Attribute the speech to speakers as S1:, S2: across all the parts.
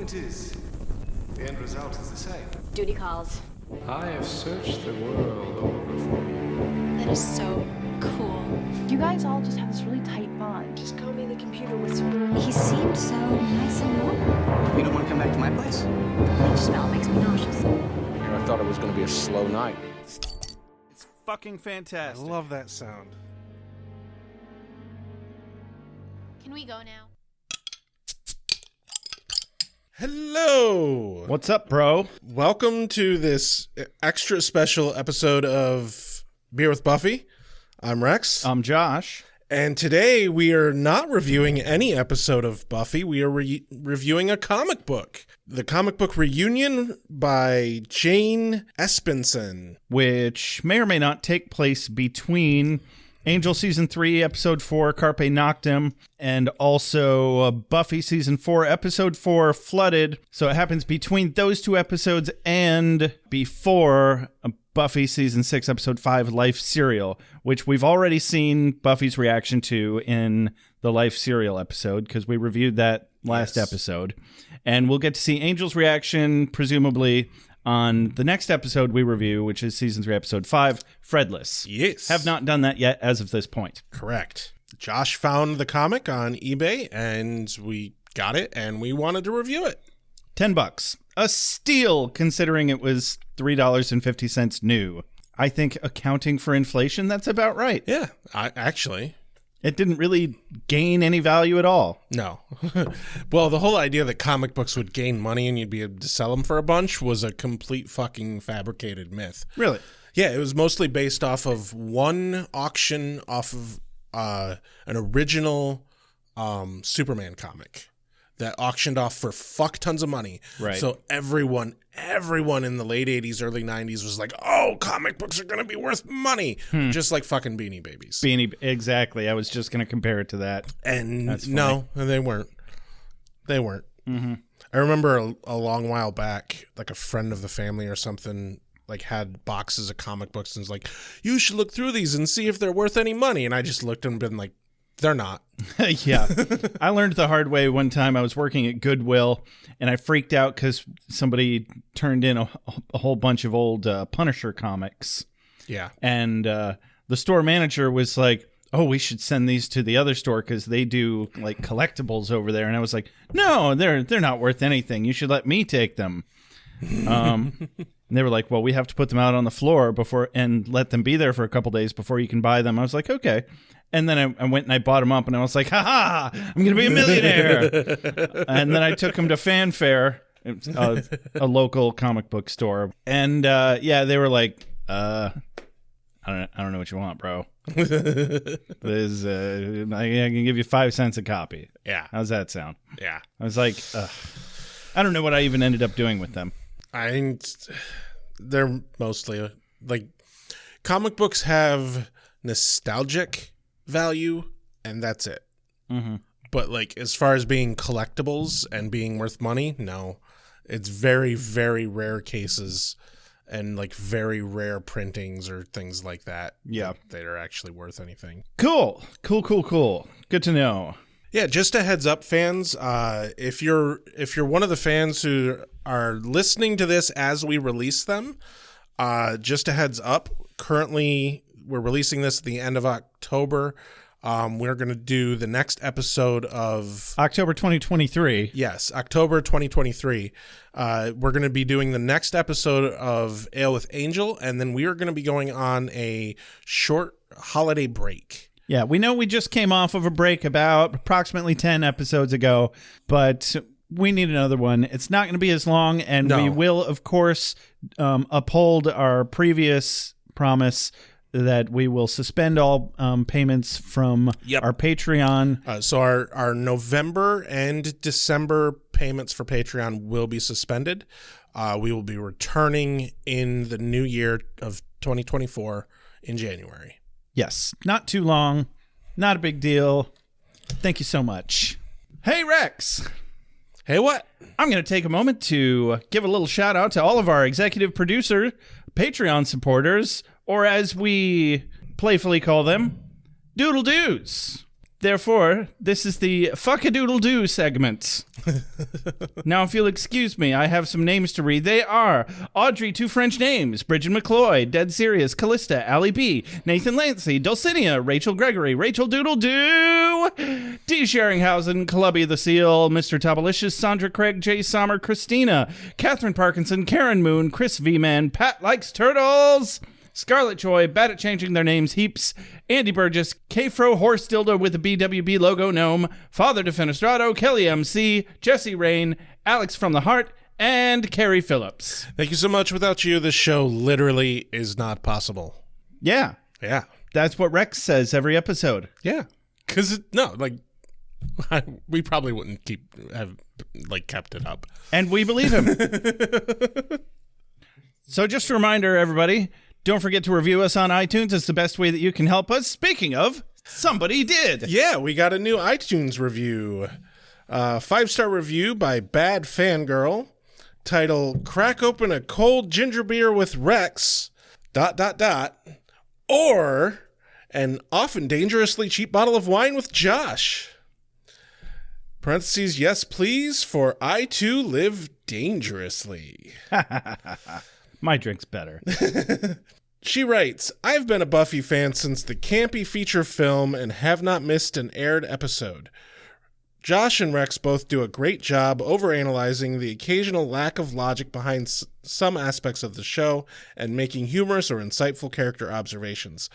S1: point is, the end result is the same.
S2: Duty calls.
S1: I have searched the world over for you.
S2: That is so cool.
S3: You guys all just have this really tight bond.
S2: Just call me the computer whisperer. He seemed so nice and normal.
S4: You don't want to come back to my place?
S2: The bleach smell makes me nauseous.
S5: I thought it was going to be a slow night.
S6: It's fucking fantastic.
S7: I love that sound.
S8: Can we go now?
S7: Hello!
S6: What's up, bro?
S7: Welcome to this extra special episode of Beer with Buffy. I'm Rex.
S6: I'm Josh.
S7: And today we are not reviewing any episode of Buffy. We are reviewing a comic book. The comic book Reunion by Jane Espenson.
S6: Which may or may not take place between Angel Season 3, Episode 4, Carpe Noctem, and also Buffy Season 4, Episode 4, Flooded. So it happens between those two episodes and before Buffy Season 6, Episode 5, Life Serial, which we've already seen Buffy's reaction to in the Life Serial episode, because we reviewed that last episode. And we'll get to see Angel's reaction, presumably, on the next episode we review, which is Season 3, Episode 5, Fredless.
S7: Yes.
S6: Have not done that yet as of this point.
S7: Correct. Josh found the comic on eBay, and we got it, and we wanted to review it.
S6: $10. A steal, considering it was $3.50 new. I think accounting for inflation, that's about right.
S7: Yeah, actually.
S6: It didn't really gain any value at all.
S7: No. Well, the whole idea that comic books would gain money and you'd be able to sell them for a bunch was a complete fucking fabricated myth.
S6: Really?
S7: Yeah, it was mostly based off of one auction off of an original Superman comic that auctioned off for fuck tons of money.
S6: Right.
S7: So everyone in the late 80s, early 90s was like, oh, comic books are going to be worth money. Just like fucking Beanie Babies.
S6: Exactly. I was just going to compare it to that.
S7: And no, they weren't.
S6: Mm-hmm.
S7: I remember a long while back, like a friend of the family or something, like had boxes of comic books and was like, you should look through these and see if they're worth any money. And I just looked and been like, they're not.
S6: Yeah. I learned the hard way one time. I was working at Goodwill and I freaked out because somebody turned in a whole bunch of old Punisher comics.
S7: Yeah.
S6: And the store manager was like, oh, we should send these to the other store because they do like collectibles over there. And I was like, no, they're not worth anything. You should let me take them. And they were like, well, we have to put them out on the floor and let them be there for a couple days before you can buy them. I was like, okay. And then I went and I bought them up and I was like, ha, I'm going to be a millionaire. And then I took them to Fanfare, a local comic book store. And they were like, I don't know what you want, bro. There's, I can give you 5 cents a copy.
S7: Yeah.
S6: How's that sound?
S7: Yeah.
S6: I was like, I don't know what I even ended up doing with them.
S7: They're mostly like comic books have nostalgic value and that's it.
S6: Mm-hmm.
S7: But like as far as being collectibles and being worth money, no. It's very, very rare cases and like very rare printings or things like that.
S6: Yeah.
S7: That are actually worth anything.
S6: Cool. Good to know.
S7: Yeah, just a heads up, fans. If you're one of the fans who are listening to this as we release them, just a heads up. Currently, we're releasing this at the end of October. We're going to do the next episode of
S6: October 2023.
S7: Yes, October 2023. We're going to be doing the next episode of Ale with Angel, and then we are going to be going on a short holiday break.
S6: Yeah, we know we just came off of a break about approximately 10 episodes ago, but we need another one. It's not going to be as long, and we will, of course, uphold our previous promise that we will suspend all payments from our Patreon.
S7: So our November and December payments for Patreon will be suspended. We will be returning in the new year of 2024 in January.
S6: Yes, not too long. Not a big deal. Thank you so much. Hey, Rex.
S7: Hey, what?
S6: I'm going to take a moment to give a little shout out to all of our executive producer, Patreon supporters, or as we playfully call them, Doodle Doos. Therefore, this is the fuck-a-doodle-doo segment. Now, if you'll excuse me, I have some names to read. They are Audrey, two French names, Bridget McCloy, Dead Serious, Callista, Allie B, Nathan Lancey, Dulcinea, Rachel Gregory, Rachel Doodle-Doo, D. Sheringhausen, Clubby the Seal, Mr. Tobalicious, Sandra Craig, Jay Sommer, Christina, Catherine Parkinson, Karen Moon, Chris V-Man, Pat Likes Turtles, Scarlet Joy, bad at changing their names heaps, Andy Burgess, K-Fro Horse Dildo with the BWB logo gnome, Father Defenestrado, Kelly MC, Jesse Rain, Alex from the Heart, and Carrie Phillips.
S7: Thank you so much. Without you, this show literally is not possible.
S6: Yeah.
S7: Yeah.
S6: That's what Rex says every episode.
S7: Yeah. Because, we probably wouldn't have kept it up.
S6: And we believe him. So just a reminder, everybody, don't forget to review us on iTunes. It's the best way that you can help us. Speaking of, somebody did.
S7: Yeah, we got a new iTunes review. 5-star review by Bad Fangirl. Title, Crack Open a Cold Ginger Beer with Rex, ... or an often dangerously cheap bottle of wine with Josh. Parentheses, yes, please, for I too live dangerously.
S6: My drink's better.
S7: She writes, I've been a Buffy fan since the campy feature film and have not missed an aired episode. Josh and Rex both do a great job overanalyzing the occasional lack of logic behind some aspects of the show and making humorous or insightful character observations.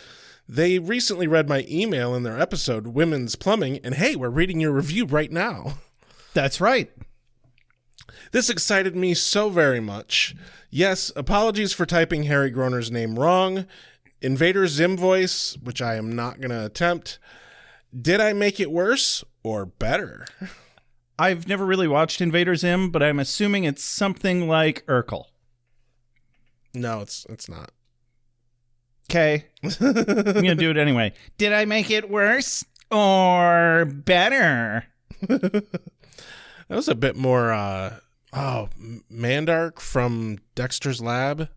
S7: They recently read my email in their episode, Women's Plumbing, and hey, we're reading your review right now.
S6: That's right.
S7: This excited me so very much. Yes, apologies for typing Harry Groner's name wrong. Invader Zim voice, which I am not going to attempt. Did I make it worse or better?
S6: I've never really watched Invader Zim, but I'm assuming it's something like Urkel.
S7: No, it's not.
S6: Okay. I'm going to do it anyway. Did I make it worse or better?
S7: That was a bit more, Mandark from Dexter's Lab.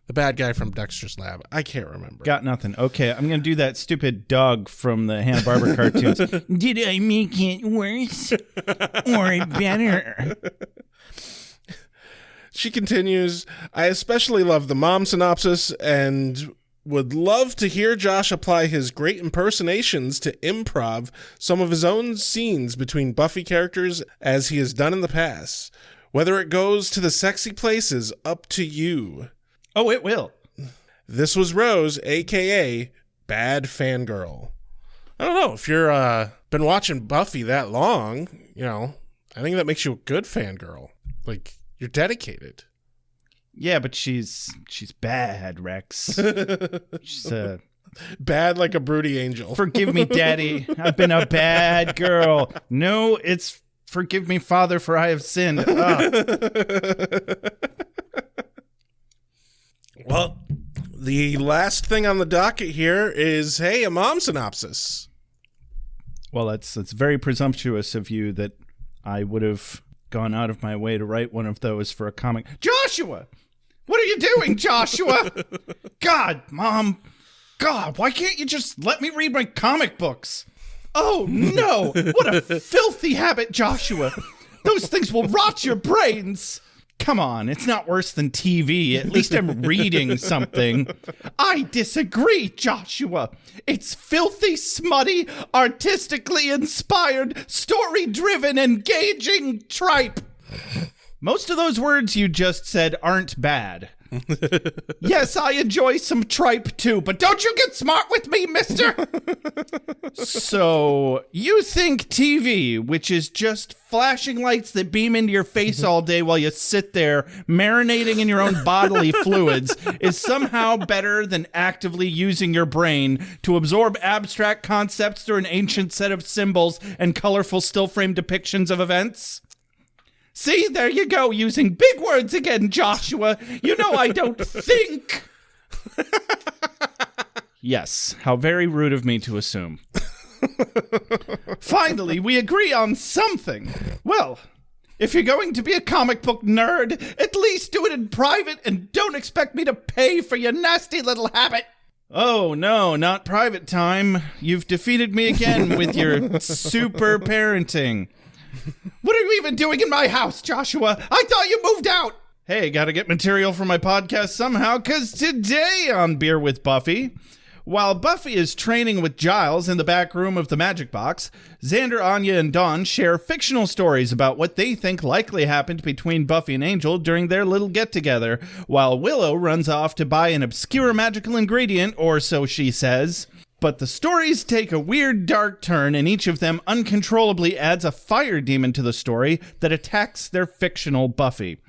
S7: The bad guy from Dexter's Lab. I can't remember.
S6: Got nothing. Okay, I'm going to do that stupid dog from the Hanna-Barbera cartoons. Did I make it worse or better?
S7: She continues, I especially love the mom synopsis and would love to hear Josh apply his great impersonations to improv some of his own scenes between Buffy characters as he has done in the past. Whether it goes to the sexy place is up to you.
S6: Oh, it will.
S7: This was Rose, a.k.a. Bad Fangirl. I don't know, if you're been watching Buffy that long, I think that makes you a good fangirl. Like, you're dedicated.
S6: Yeah, but she's bad, Rex. She's
S7: bad like a broody angel.
S6: Forgive me, Daddy. I've been a bad girl. No, it's forgive me, Father, for I have sinned.
S7: Well, the last thing on the docket here is, hey, a mom synopsis.
S6: Well, that's very presumptuous of you that I would have gone out of my way to write one of those for a comic. Joshua! What are you doing, Joshua? God, Mom. God, why can't you just let me read my comic books? Oh, no. What a filthy habit, Joshua. Those things will rot your brains. Come on, it's not worse than TV. At least I'm reading something. I disagree, Joshua. It's filthy, smutty, artistically inspired, story-driven, engaging tripe. Most of those words you just said aren't bad. Yes, I enjoy some tripe too, but don't you get smart with me, mister! So, you think TV, which is just flashing lights that beam into your face all day while you sit there marinating in your own bodily fluids, is somehow better than actively using your brain to absorb abstract concepts through an ancient set of symbols and colorful still-frame depictions of events? See, there you go, using big words again, Joshua. You know I don't think. Yes, how very rude of me to assume. Finally, we agree on something. Well, if you're going to be a comic book nerd, at least do it in private and don't expect me to pay for your nasty little habit. Oh, no, not private time. You've defeated me again with your super parenting. What are you even doing in my house, Joshua? I thought you moved out. Hey, gotta get material for my podcast somehow, because today on Beer with Buffy, while Buffy is training with Giles in the back room of the Magic Box, Xander, Anya, and Dawn share fictional stories about what they think likely happened between Buffy and Angel during their little get-together, while Willow runs off to buy an obscure magical ingredient, or so she says. But the stories take a weird, dark turn, and each of them uncontrollably adds a fire demon to the story that attacks their fictional Buffy.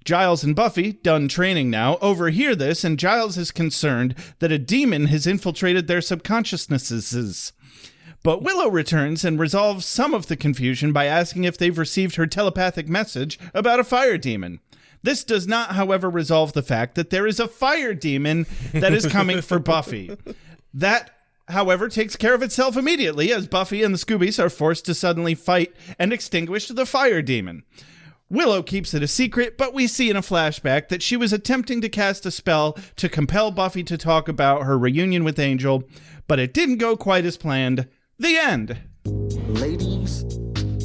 S6: Giles and Buffy, done training now, overhear this, and Giles is concerned that a demon has infiltrated their subconsciousnesses. But Willow returns and resolves some of the confusion by asking if they've received her telepathic message about a fire demon. This does not, however, resolve the fact that there is a fire demon that is coming for Buffy. That, however, takes care of itself immediately as Buffy and the Scoobies are forced to suddenly fight and extinguish the fire demon. Willow keeps it a secret, but we see in a flashback that she was attempting to cast a spell to compel Buffy to talk about her reunion with Angel, but it didn't go quite as planned. The end.
S4: Ladies,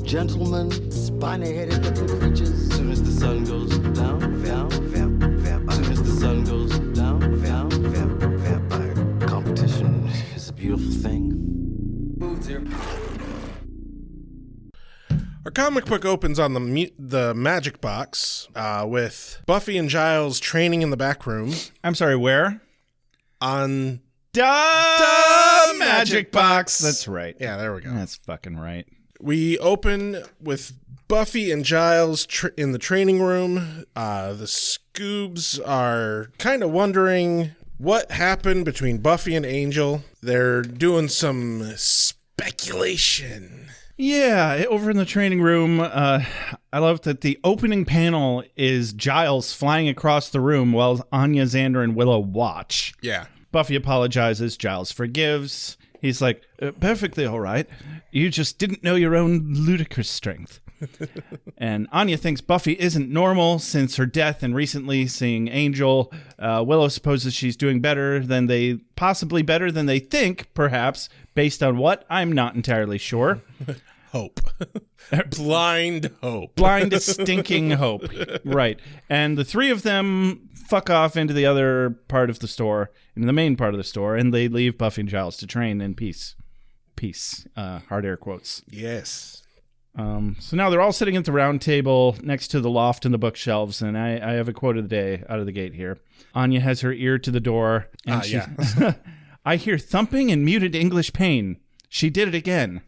S4: gentlemen, spiny-headed looking creatures. As soon as the sun goes down, vampire. As soon as the sun goes down, vampire. Competition is a beautiful thing. Boots here.
S7: Our comic book opens on the Magic Box with Buffy and Giles training in the back room.
S6: I'm sorry, where?
S7: On
S6: the Magic Box. That's right.
S7: Yeah, there we go.
S6: That's fucking right.
S7: We open with Buffy and Giles in the training room. The Scoobs are kind of wondering what happened between Buffy and Angel. They're doing some speculation.
S6: Yeah, over in the training room, I love that the opening panel is Giles flying across the room while Anya, Xander, and Willow watch.
S7: Yeah.
S6: Buffy apologizes. Giles forgives. He's like, perfectly all right. You just didn't know your own ludicrous strength. And Anya thinks Buffy isn't normal since her death and recently seeing Angel. Willow supposes she's doing better than they think, perhaps, based on what? I'm not entirely sure.
S7: Hope. Blind hope.
S6: Blind, stinking hope. Right. And the three of them fuck off into the other part of the store, into the main part of the store, and they leave Buffy and Giles to train in peace. Peace. Hard air quotes.
S7: Yes.
S6: So now they're all sitting at the round table next to the loft and the bookshelves, and I have a quote of the day out of the gate here. Anya has her ear to the door, and I hear thumping and muted English pain. She did it again.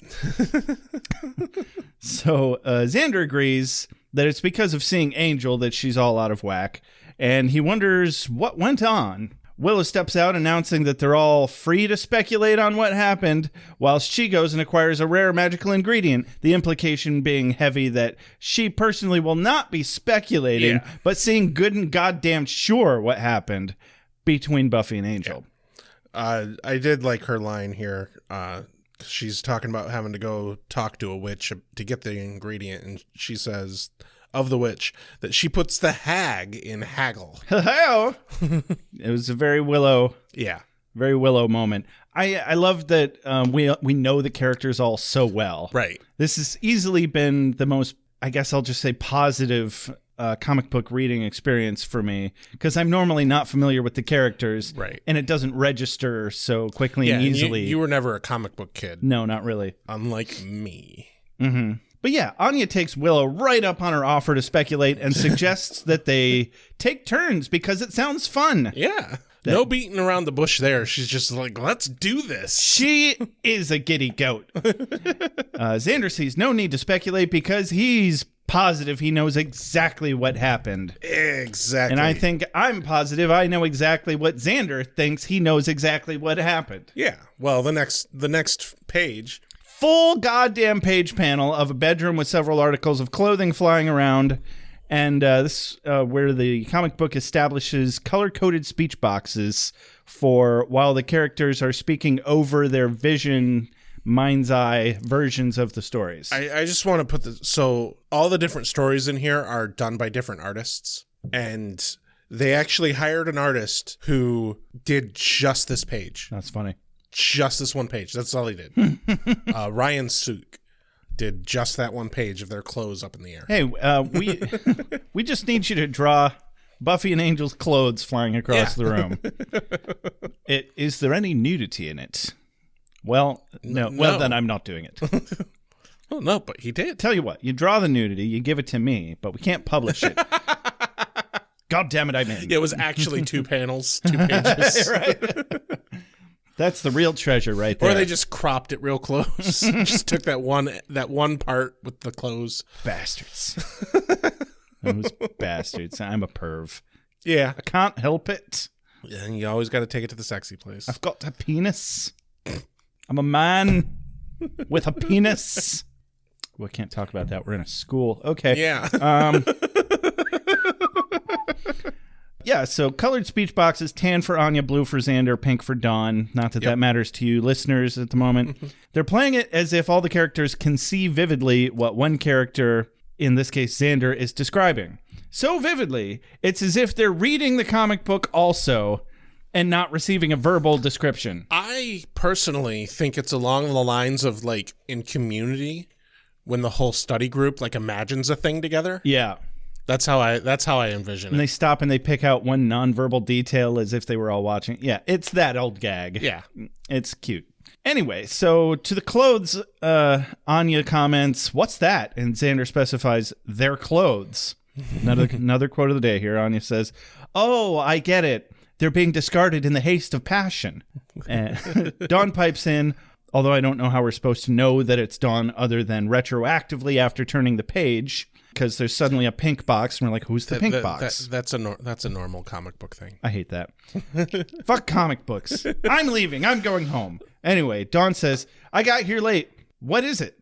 S6: So Xander agrees that it's because of seeing Angel that she's all out of whack, and he wonders what went on. Willow steps out announcing that they're all free to speculate on what happened, whilst she goes and acquires a rare magical ingredient, the implication being heavy that she personally will not be speculating, but seeing good and goddamn sure what happened between Buffy and Angel.
S7: I did like her line here. She's talking about having to go talk to a witch to get the ingredient, and she says of the witch that she puts the hag in haggle.
S6: It was a very Willow, very Willow moment. I love that we know the characters all so well.
S7: Right.
S6: This has easily been the most, I guess I'll just say, positive comic book reading experience for me, because I'm normally not familiar with the characters,
S7: right? And
S6: it doesn't register so quickly and easily.
S7: You were never a comic book kid.
S6: No, not really.
S7: Unlike me.
S6: Mm-hmm. But yeah, Anya takes Willow right up on her offer to speculate and suggests that they take turns because it sounds fun.
S7: Yeah. No beating around the bush there. She's just like, let's do this.
S6: She is a giddy goat. Xander sees no need to speculate because he's positive he knows exactly what happened.
S7: Exactly.
S6: And I think I'm positive I know exactly what Xander thinks he knows exactly what happened.
S7: Yeah. Well, the next page.
S6: Full goddamn page panel of a bedroom with several articles of clothing flying around. And this where the comic book establishes color-coded speech boxes for while the characters are speaking over their vision, mind's eye versions of the stories.
S7: I just want to put so all the different stories in here are done by different artists, and They actually hired an artist who did just this page.
S6: That's funny.
S7: Just this one page. That's all he did. Ryan Sook did just that one page of their clothes up in the air.
S6: Hey, we just need you to draw Buffy and Angel's clothes flying across the room. Is there any nudity in it? Well, no. Well, then I'm not doing it.
S7: Oh, no, but he did.
S6: Tell you what, you draw the nudity, you give it to me, but we can't publish it. God damn it, I'm in.
S7: Yeah, it was actually 2 panels, 2 pages.
S6: Right? That's the real treasure right there.
S7: Or they just cropped it real close. Just took that one part with the clothes.
S6: Bastards. Those bastards. I'm a perv.
S7: Yeah.
S6: I can't help it.
S7: Yeah, and you always got to take it to the sexy place.
S6: I've got a penis. I'm a man with a penis. We can't talk about that. We're in a school. Okay.
S7: Yeah.
S6: Yeah, so colored speech boxes, tan for Anya, blue for Xander, pink for Dawn. Not that that matters to you listeners at the moment. They're playing it as if all the characters can see vividly what one character, in this case Xander, is describing. So vividly, it's as if they're reading the comic book also and not receiving a verbal description.
S7: I personally think it's along the lines of like in Community when the whole study group like imagines a thing together.
S6: Yeah.
S7: That's how I envision
S6: And
S7: it.
S6: they stop and they pick out one nonverbal detail as if they were all watching. Yeah, it's that old gag.
S7: Yeah.
S6: It's cute. Anyway, so to the clothes, Anya comments, "What's that?" And Xander specifies, "Their clothes." Another quote of the day here. Anya says, "Oh, I get it. They're being discarded in the haste of passion." And Dawn pipes in, although I don't know how we're supposed to know that it's Dawn other than retroactively after turning the page, because there's suddenly a pink box, and we're like, who's the pink box?
S7: That's a normal comic book thing.
S6: I hate that. Fuck comic books. I'm leaving. I'm going home. Anyway, Dawn says, "I got here late. What is it?"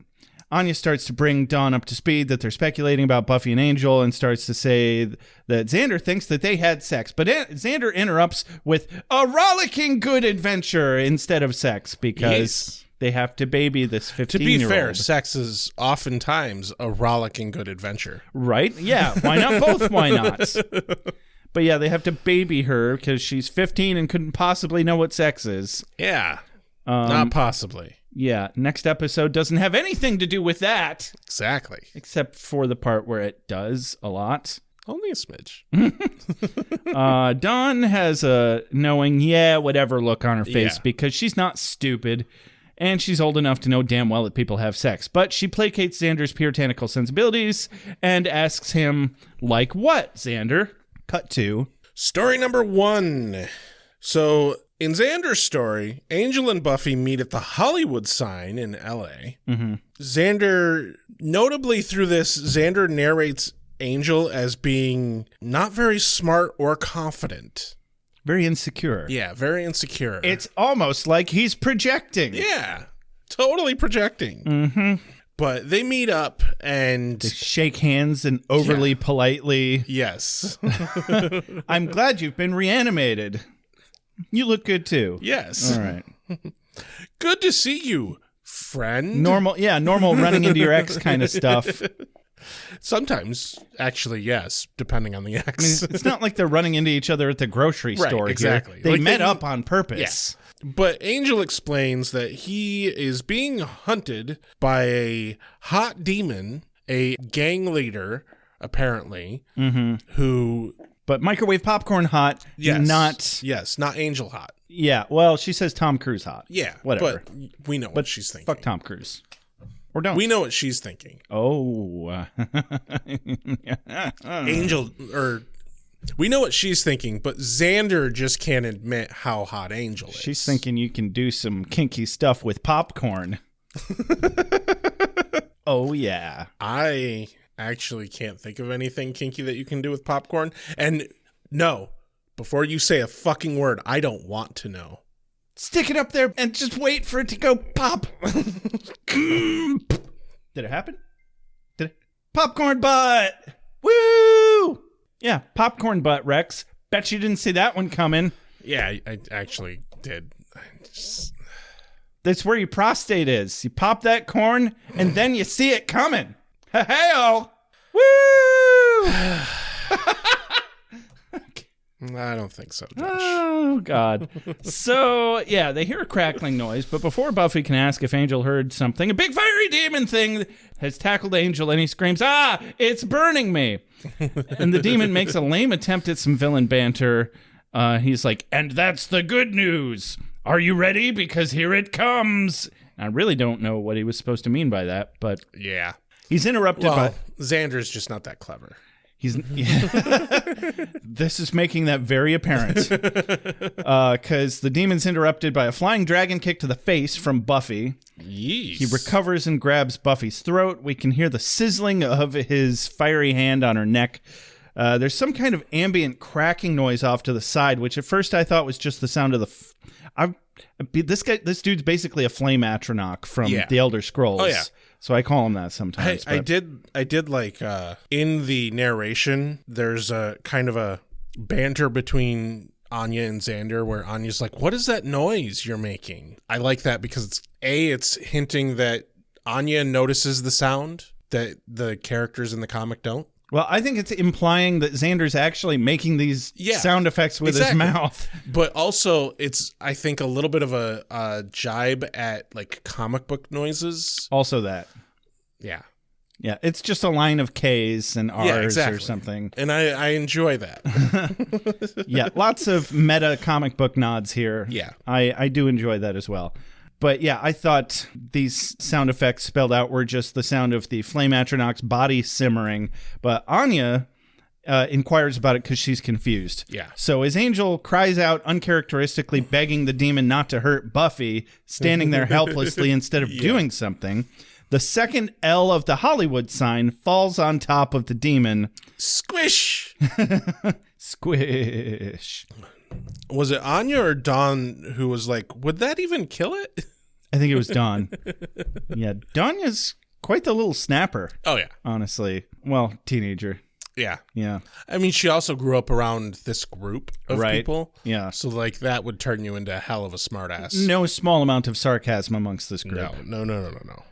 S6: Anya starts to bring Dawn up to speed that they're speculating about Buffy and Angel and starts to say that Xander thinks that they had sex. But Xander interrupts with a rollicking good adventure instead of sex because they have to baby this 15-year-old.
S7: To be fair, sex is oftentimes a rollicking good adventure.
S6: Right? Yeah. Why not both? Why not? But yeah, they have to baby her because she's 15 and couldn't possibly know what sex is.
S7: Yeah. Not possibly.
S6: Yeah. Next episode doesn't have anything to do with that.
S7: Exactly.
S6: Except for the part where it does a lot.
S7: Only a smidge.
S6: Dawn has a knowing, whatever look on her face because she's not stupid. And she's old enough to know damn well that people have sex. But she placates Xander's puritanical sensibilities and asks him, like what, Xander? Cut to
S7: Story number 1. So, in Xander's story, Angel and Buffy meet at the Hollywood sign in L.A.
S6: Mm-hmm.
S7: Xander, notably through this, Xander narrates Angel as being not very smart or confident.
S6: very insecure.
S7: Yeah, very insecure.
S6: It's almost like he's projecting.
S7: Yeah, totally projecting.
S6: Mm-hmm.
S7: But they meet up and...
S6: They shake hands and overly politely.
S7: Yes.
S6: I'm glad you've been reanimated. You look good too.
S7: Yes.
S6: All right.
S7: Good to see you, friend.
S6: Normal running into your ex kind of stuff.
S7: Sometimes, actually, yes, depending on the ex.
S6: I mean, it's not like they're running into each other at the grocery store.
S7: Right, exactly.
S6: Here. They
S7: Like
S6: met up on purpose.
S7: Yes. But Angel explains that he is being hunted by a hot demon, a gang leader, apparently, who...
S6: But microwave popcorn hot, not...
S7: Yes, not Angel hot.
S6: Yeah, well, she says Tom Cruise hot.
S7: Yeah,
S6: whatever.
S7: But we know what she's thinking.
S6: Fuck Tom Cruise. Or don't.
S7: We know what she's thinking.
S6: Oh.
S7: Angel, or... We know what she's thinking, but Xander just can't admit how hot Angel is.
S6: She's thinking you can do some kinky stuff with popcorn. Oh, yeah.
S7: I actually can't think of anything kinky that you can do with popcorn. And no, before you say a fucking word, I don't want to know.
S6: Stick it up there and just wait for it to go pop. Did it happen? Did it? Popcorn butt. Woo! Yeah, popcorn butt, Rex. Bet you didn't see that one coming.
S7: Yeah, I actually did.
S6: That's where your prostate is. You pop that corn, and then you see it coming. Hey-oh! Woo!
S7: I don't think so, Josh.
S6: Oh, God. So, yeah, they hear a crackling noise, but before Buffy can ask if Angel heard something, a big fiery demon thing has tackled Angel, and he screams, "Ah, it's burning me!" And the demon makes a lame attempt at some villain banter. He's like, "And that's the good news. Are you ready? Because here it comes." I really don't know what he was supposed to mean by that, but
S7: Yeah.
S6: he's interrupted by...
S7: Xander's just not that clever.
S6: This is making that very apparent. Because the demon's interrupted by a flying dragon kick to the face from Buffy.
S7: Yeesh.
S6: He recovers and grabs Buffy's throat. We can hear the sizzling of his fiery hand on her neck. There's some kind of ambient cracking noise off to the side, which at first I thought was just the sound of this dude's basically a flame atronach from the Elder Scrolls.
S7: Oh, yeah.
S6: So I call him that sometimes.
S7: I did like in the narration, there's a kind of a banter between Anya and Xander where Anya's like, "What is that noise you're making?" I like that because it's hinting that Anya notices the sound that the characters in the comic don't.
S6: Well, I think it's implying that Xander's actually making these sound effects with his mouth.
S7: But also, it's, I think, a little bit of a jibe at, like, comic book noises.
S6: Also that.
S7: Yeah.
S6: Yeah, it's just a line of K's and R's or something.
S7: And I enjoy that.
S6: Yeah, lots of meta comic book nods here.
S7: Yeah.
S6: I do enjoy that as well. But yeah, I thought these sound effects spelled out were just the sound of the Flame Atronach's body simmering. But Anya inquires about it because she's confused.
S7: Yeah.
S6: So as Angel cries out uncharacteristically, begging the demon not to hurt Buffy, standing there helplessly instead of doing something, the second L of the Hollywood sign falls on top of the demon.
S7: Squish!
S6: Squish.
S7: Was it Anya or Dawn who was like, "Would that even kill it?"
S6: I think it was Dawn. Yeah, Danya's quite the little snapper.
S7: Oh, yeah.
S6: Honestly. Well, teenager.
S7: Yeah.
S6: Yeah.
S7: I mean, she also grew up around this group of people.
S6: Yeah.
S7: So, like, that would turn you into a hell of a smartass.
S6: No small amount of sarcasm amongst this group.
S7: No.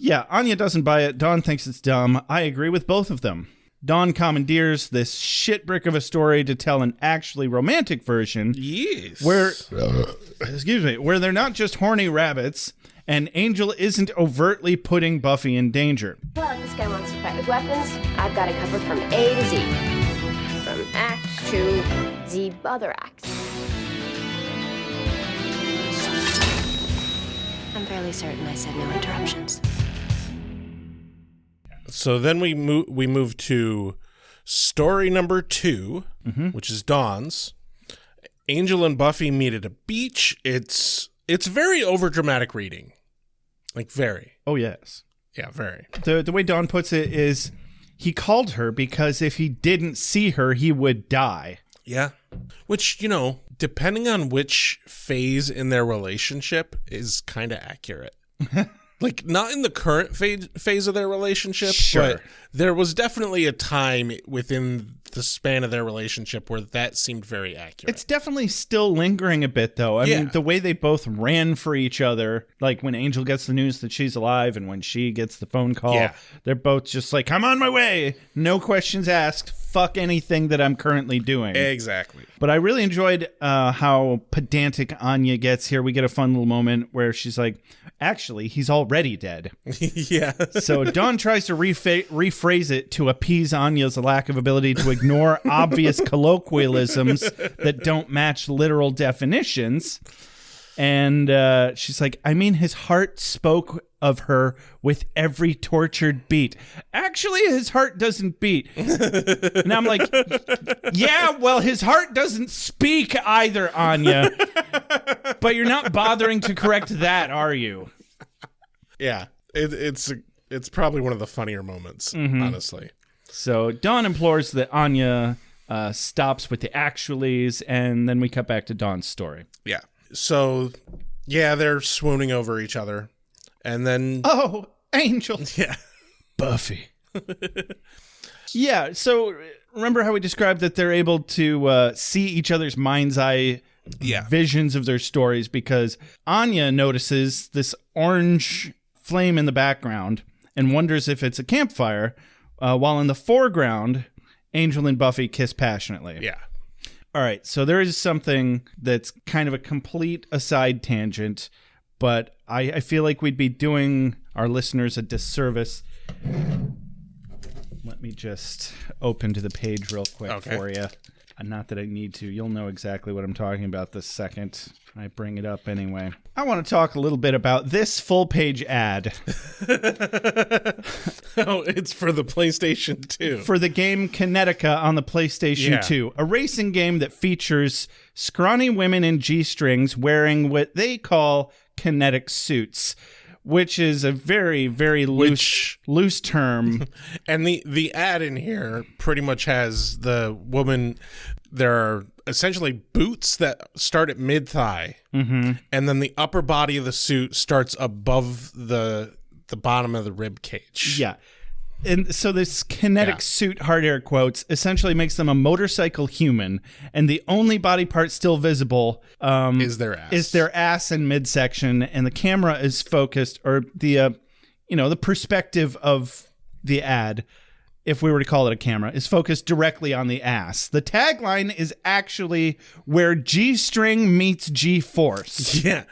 S6: Yeah, Anya doesn't buy it. Dawn thinks it's dumb. I agree with both of them. Dawn commandeers this shit brick of a story to tell an actually romantic version.
S7: Yes.
S6: Where they're not just horny rabbits, and Angel isn't overtly putting Buffy in danger.
S9: Well, this guy wants to fight with weapons. I've got it covered from A to Z. From axe to the other axe.
S2: I'm fairly certain I said no interruptions.
S7: So then we move to story number 2, which is Dawn's. Angel and Buffy meet at a beach. It's very overdramatic reading. Like, very.
S6: Oh, yes.
S7: Yeah, very.
S6: The way Dawn puts it is, he called her because if he didn't see her, he would die.
S7: Yeah. Which, you know, depending on which phase in their relationship is kind of accurate. Like, not in the current phase of their relationship, but there was definitely a time within the span of their relationship where that seemed very accurate.
S6: It's definitely still lingering a bit, though. I mean, the way they both ran for each other, like when Angel gets the news that she's alive and when she gets the phone call, they're both just like, "I'm on my way. No questions asked. Fuck anything that I'm currently doing."
S7: Exactly.
S6: But I really enjoyed how pedantic Anya gets here. We get a fun little moment where she's like, "Actually, he's already dead."
S7: Yeah.
S6: So Dawn tries to rephrase it to appease Anya's lack of ability to ignore obvious colloquialisms that don't match literal definitions. And she's like, "I mean, his heart spoke of her with every tortured beat." Actually, his heart doesn't beat. And I'm like, yeah, well, his heart doesn't speak either, Anya. But you're not bothering to correct that, are you?
S7: Yeah. It's probably one of the funnier moments, honestly.
S6: So Dawn implores that Anya stops with the actualies, and then we cut back to Dawn's story.
S7: Yeah. So, yeah, they're swooning over each other. And then...
S6: Oh, Angel.
S7: Yeah.
S6: Buffy. Yeah, so remember how we described that they're able to see each other's mind's eye visions of their stories, because Anya notices this orange flame in the background and wonders if it's a campfire, while in the foreground, Angel and Buffy kiss passionately.
S7: Yeah.
S6: All right, so there is something that's kind of a complete aside tangent, but I feel like we'd be doing our listeners a disservice. Let me just open to the page real quick for you. Not that I need to. You'll know exactly what I'm talking about the second I bring it up anyway. I want to talk a little bit about this full-page ad.
S7: Oh, it's for the PlayStation 2.
S6: For the game Kinetica on the PlayStation 2. A racing game that features scrawny women in G-strings wearing what they call kinetic suits, which is a very, very loose term.
S7: And the ad in here pretty much has the woman. There are essentially boots that start at mid-thigh, and then the upper body of the suit starts above the bottom of the rib cage.
S6: Yeah. And so this kinetic suit, hard air quotes, essentially makes them a motorcycle human, and the only body part still visible
S7: is their ass.
S6: Is their ass and midsection, and the camera is focused, or the the perspective of the ad, if we were to call it a camera, is focused directly on the ass. The tagline is actually "Where G-string meets G-force."
S7: Yeah.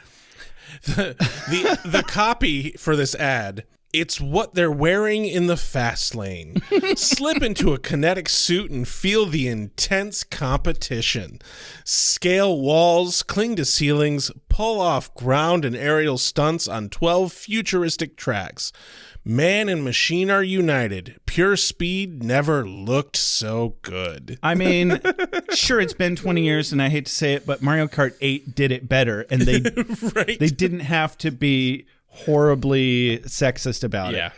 S7: The copy for this ad. It's what they're wearing in the fast lane. Slip into a kinetic suit and feel the intense competition. Scale walls, cling to ceilings, pull off ground and aerial stunts on 12 futuristic tracks. Man and machine are united. Pure speed never looked so good.
S6: I mean, sure, it's been 20 years, and I hate to say it, but Mario Kart 8 did it better, and they they didn't have to be horribly sexist about it.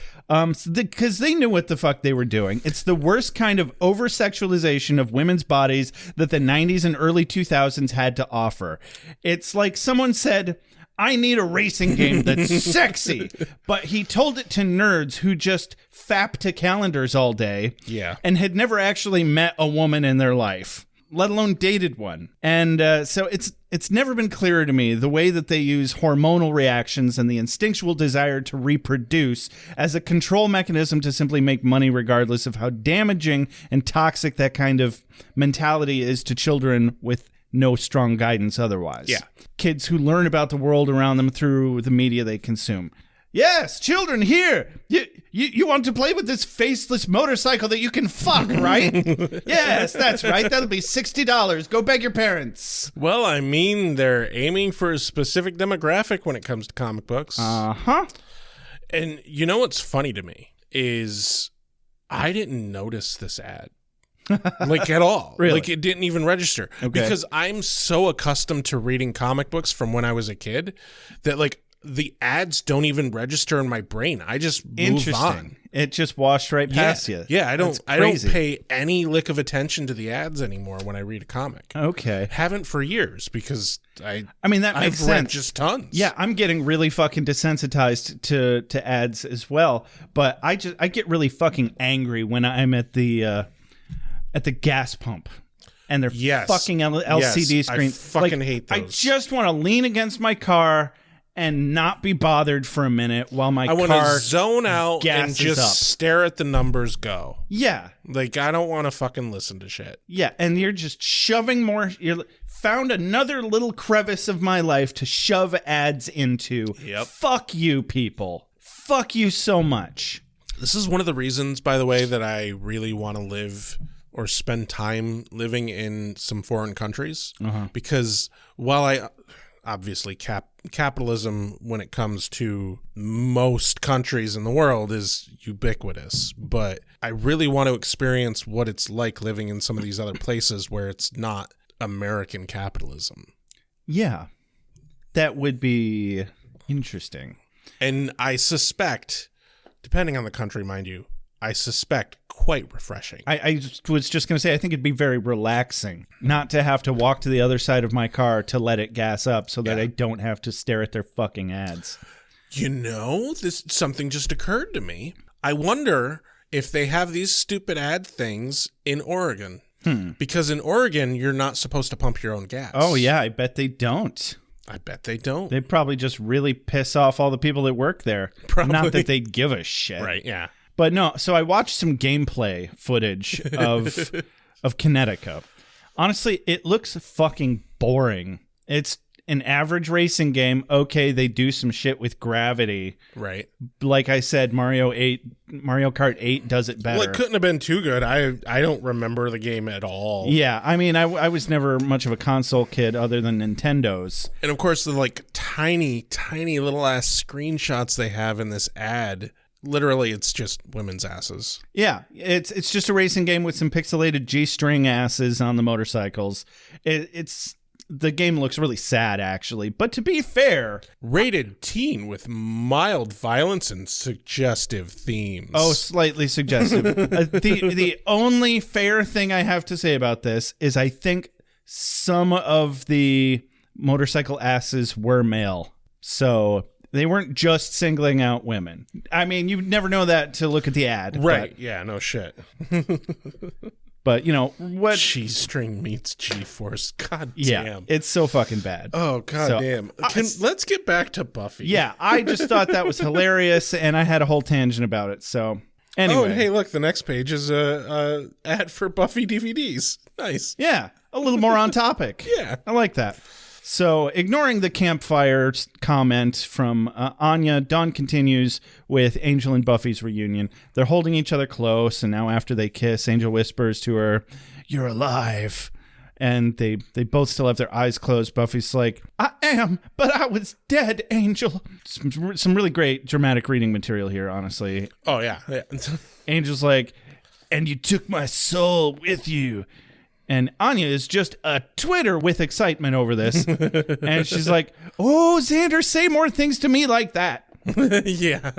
S6: Because they knew what the fuck they were doing. It's the worst kind of over-sexualization of women's bodies that the 90s and early 2000s had to offer. It's like someone said, I need a racing game that's sexy, but he told it to nerds who just fap to calendars all day and had never actually met a woman in their life, let alone dated one. And so it's never been clearer to me the way that they use hormonal reactions and the instinctual desire to reproduce as a control mechanism to simply make money, regardless of how damaging and toxic that kind of mentality is to children with no strong guidance otherwise.
S7: Yeah.
S6: Kids who learn about the world around them through the media they consume. Yes, children, here. You want to play with this faceless motorcycle that you can fuck, right? Yes, that's right. That'll be $60. Go beg your parents.
S7: Well, I mean, they're aiming for a specific demographic when it comes to comic books.
S6: Uh-huh.
S7: And you know what's funny to me is I didn't notice this ad. Like at all.
S6: Really?
S7: Like it didn't even register.
S6: Okay.
S7: Because I'm so accustomed to reading comic books from when I was a kid that like the ads don't even register in my brain. I just move on.
S6: It just washed right past you.
S7: Yeah, I don't pay any lick of attention to the ads anymore when I read a comic.
S6: Okay.
S7: Haven't for years because I
S6: mean that makes
S7: I've read
S6: sense.
S7: just tons.
S6: Yeah, I'm getting really fucking desensitized to ads as well, but I get really fucking angry when I'm at the gas pump and they're fucking LCD screens.
S7: I fucking hate those.
S6: I just want to lean against my car and not be bothered for a minute while my car
S7: want to zone out and just
S6: up.
S7: stare at the numbers go.
S6: Yeah.
S7: Like, I don't want to fucking listen to shit.
S6: Yeah, and you're just shoving more. You found another little crevice of my life to shove ads into.
S7: Yep.
S6: Fuck you, people. Fuck you so much.
S7: This is one of the reasons, by the way, that I really want to live or spend time living in some foreign countries. Because while I obviously capitalism when it comes to most countries in the world is ubiquitous, but I really want to experience what it's like living in some of these other places where it's not American capitalism.
S6: Yeah, that would be interesting.
S7: And I suspect, depending on the country, mind you, I suspect quite refreshing.
S6: I was just going to say, I think it'd be very relaxing not to have to walk to the other side of my car to let it gas up so that I don't have to stare at their fucking ads.
S7: You know, something just occurred to me. I wonder if they have these stupid ad things in Oregon. Because in Oregon, you're not supposed to pump your own gas.
S6: Oh, yeah, I bet they don't.
S7: I bet they don't.
S6: They probably just really piss off all the people that work there.
S7: Probably.
S6: Not that they give a shit.
S7: Right, yeah.
S6: But no, so I watched some gameplay footage of Kinetica. Honestly, it looks fucking boring. It's an average racing game. Okay, they do some shit with gravity.
S7: Right.
S6: Like I said, Mario Kart 8 does it better.
S7: Well, it couldn't have been too good. I don't remember the game at all.
S6: Yeah, I mean, I was never much of a console kid other than Nintendo's.
S7: And of course, the like tiny little ass screenshots they have in this ad. Literally, it's just women's asses.
S6: Yeah, it's just a racing game with some pixelated G-string asses on the motorcycles. The game looks really sad, actually. But to be fair...
S7: Rated teen with mild violence and suggestive themes.
S6: Oh, slightly suggestive. The only fair thing I have to say about this is I think some of the motorcycle asses were male. So they weren't just singling out women. I mean, you never know that to look at the ad.
S7: Right, yeah, no shit.
S6: But, you know, what...
S7: G-string meets G-force. God
S6: yeah,
S7: damn.
S6: it's so fucking bad.
S7: Oh, god damn. Let's get back to Buffy.
S6: Yeah, I just thought that was hilarious, and I had a whole tangent about it, so... Anyway.
S7: Oh, and hey, look, the next page is a ad for Buffy DVDs. Nice.
S6: Yeah, a little more on topic.
S7: Yeah.
S6: I like that. So, ignoring the campfire comment from Anya, Dawn continues with Angel and Buffy's reunion. They're holding each other close, and now after they kiss, Angel whispers to her, "You're alive." And they both still have their eyes closed. Buffy's like, "I am, but I was dead, Angel." Some really great dramatic reading material here, honestly.
S7: Oh, yeah.
S6: Angel's like, "And you took my soul with you." And Anya is just a Twitter with excitement over this. And she's like, "Oh, Xander, say more things to me like that."
S7: Yeah.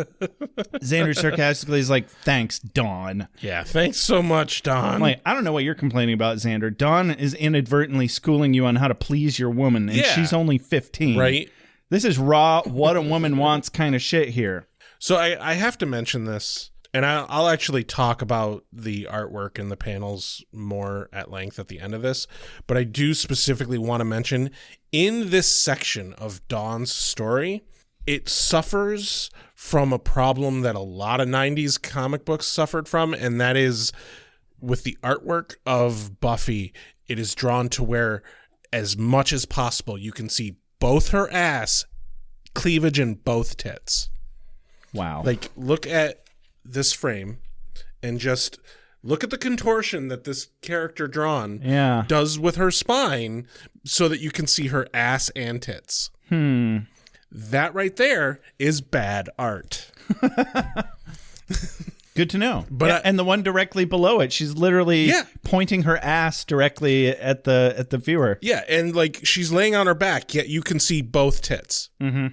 S6: Xander sarcastically is like, "Thanks, Dawn."
S7: Yeah, thanks so much, Dawn.
S6: I'm like, I don't know what you're complaining about, Xander. Dawn is inadvertently schooling you on how to please your woman, and she's only 15.
S7: Right.
S6: This is raw, what a woman wants kind of shit here.
S7: So I have to mention this. And I'll actually talk about the artwork and the panels more at length at the end of this. But I do specifically want to mention, in this section of Dawn's story, it suffers from a problem that a lot of 90s comic books suffered from. And that is, with the artwork of Buffy, it is drawn to where, as much as possible, you can see both her ass, cleavage, and both tits.
S6: Wow.
S7: Like, look at this frame and just look at the contortion that this character drawn does with her spine so that you can see her ass and tits. That right there is bad art.
S6: Good to know.
S7: But
S6: and the one directly below it, she's literally pointing her ass directly at the viewer.
S7: Yeah, and like she's laying on her back, yet you can see both tits. Mm-hmm.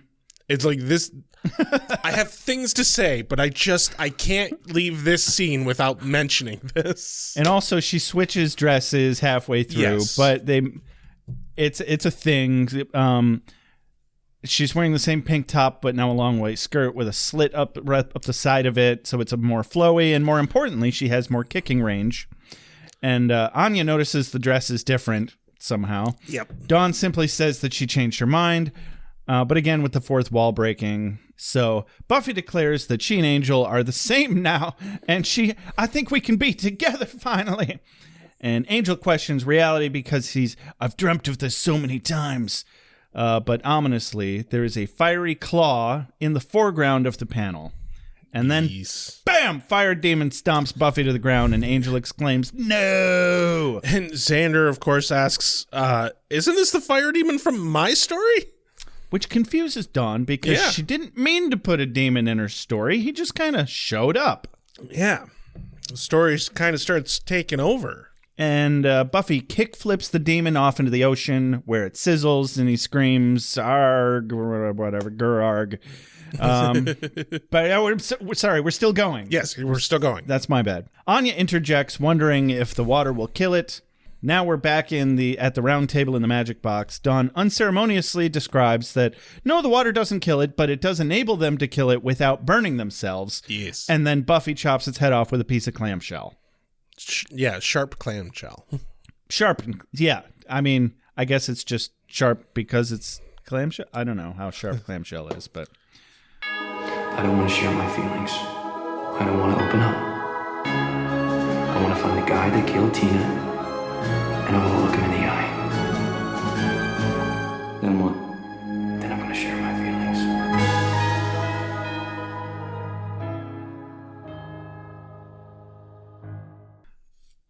S7: It's like this. I have things to say, but I can't leave this scene without mentioning this.
S6: And also, she switches dresses halfway through, but it's a thing. She's wearing the same pink top, but now a long waist skirt with a slit up the side of it, so it's a more flowy, and more importantly, she has more kicking range. And Anya notices the dress is different somehow.
S7: Yep.
S6: Dawn simply says that she changed her mind. But again, with the fourth wall breaking. So Buffy declares that she and Angel are the same now, and I think we can be together finally. And Angel questions reality because I've dreamt of this so many times. But ominously, there is a fiery claw in the foreground of the panel. And then, bam, fire demon stomps Buffy to the ground, and Angel exclaims, "No!"
S7: And Xander, of course, asks, isn't this the fire demon from my story?
S6: Which confuses Dawn because she didn't mean to put a demon in her story. He just kind of showed up.
S7: Yeah. The story kind of starts taking over.
S6: And Buffy kickflips the demon off into the ocean where it sizzles and he screams, "Arg," or whatever, "Gurarg." But sorry, we're still going.
S7: Yes, we're still going.
S6: That's my bad. Anya interjects, wondering if the water will kill it. Now we're back at the round table in the magic box. Dawn unceremoniously describes that, no, the water doesn't kill it, but it does enable them to kill it without burning themselves.
S7: Yes.
S6: And then Buffy chops its head off with a piece of clamshell.
S7: Sharp clamshell.
S6: Sharp, yeah. I mean, I guess it's just sharp because it's clamshell. I don't know how sharp clamshell is, but...
S10: I don't want to share my feelings. I don't want to open up. I want to find the guy that killed Tina. and I will look him in the eye. Then what? Then I'm gonna share my feelings.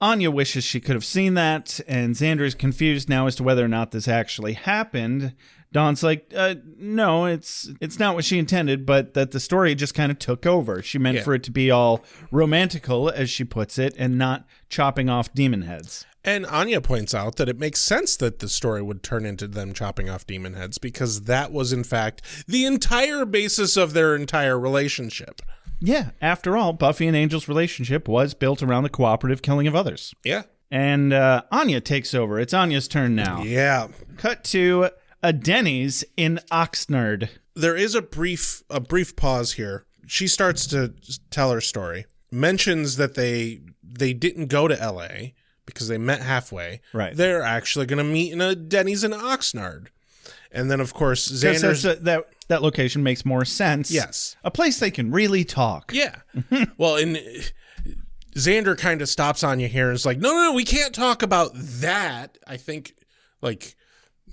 S6: Anya wishes she could have seen that, and Xander is confused now as to whether or not this actually happened. Dawn's like, no, it's not what she intended, but that the story just kind of took over. She meant for it to be all romantical, as she puts it, and not chopping off demon heads.
S7: And Anya points out that it makes sense that the story would turn into them chopping off demon heads because that was, in fact, the entire basis of their entire relationship.
S6: Yeah, after all, Buffy and Angel's relationship was built around the cooperative killing of others.
S7: Yeah.
S6: And Anya takes over. It's Anya's turn now.
S7: Yeah.
S6: Cut to a Denny's in Oxnard.
S7: There is a brief pause here. She starts to tell her story, mentions that they didn't go to LA because they met halfway.
S6: Right.
S7: They're actually going to meet in a Denny's in Oxnard. And then, of course, Xander's...
S6: That location makes more sense.
S7: Yes.
S6: A place they can really talk.
S7: Yeah. Well, and Xander kind of stops Anya here and is like, no, we can't talk about that. I think, like,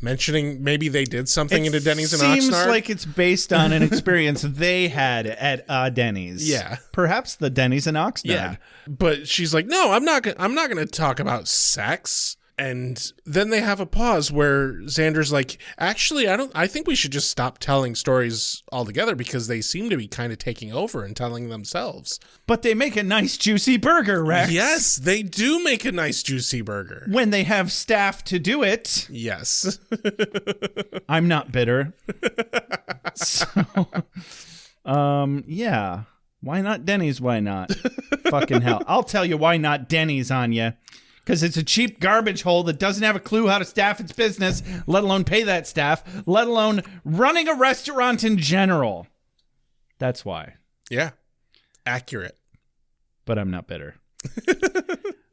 S7: mentioning maybe they did something into Denny's in Oxnard.
S6: It seems like it's based on an experience they had at Denny's.
S7: Yeah.
S6: Perhaps the Denny's in Oxnard.
S7: Yeah. But she's like, no, I'm not going to talk about sex. And then they have a pause where Xander's like, actually, I think we should just stop telling stories altogether because they seem to be kind of taking over and telling themselves.
S6: But they make a nice juicy burger, Rex.
S7: Yes, they do make a nice juicy burger.
S6: When they have staff to do it.
S7: Yes.
S6: I'm not bitter. So, yeah. Why not Denny's? Why not? Fucking hell. I'll tell you why not Denny's, Anya. Because it's a cheap garbage hole that doesn't have a clue how to staff its business, let alone pay that staff, let alone running a restaurant in general. That's why.
S7: Yeah. Accurate.
S6: But I'm not bitter.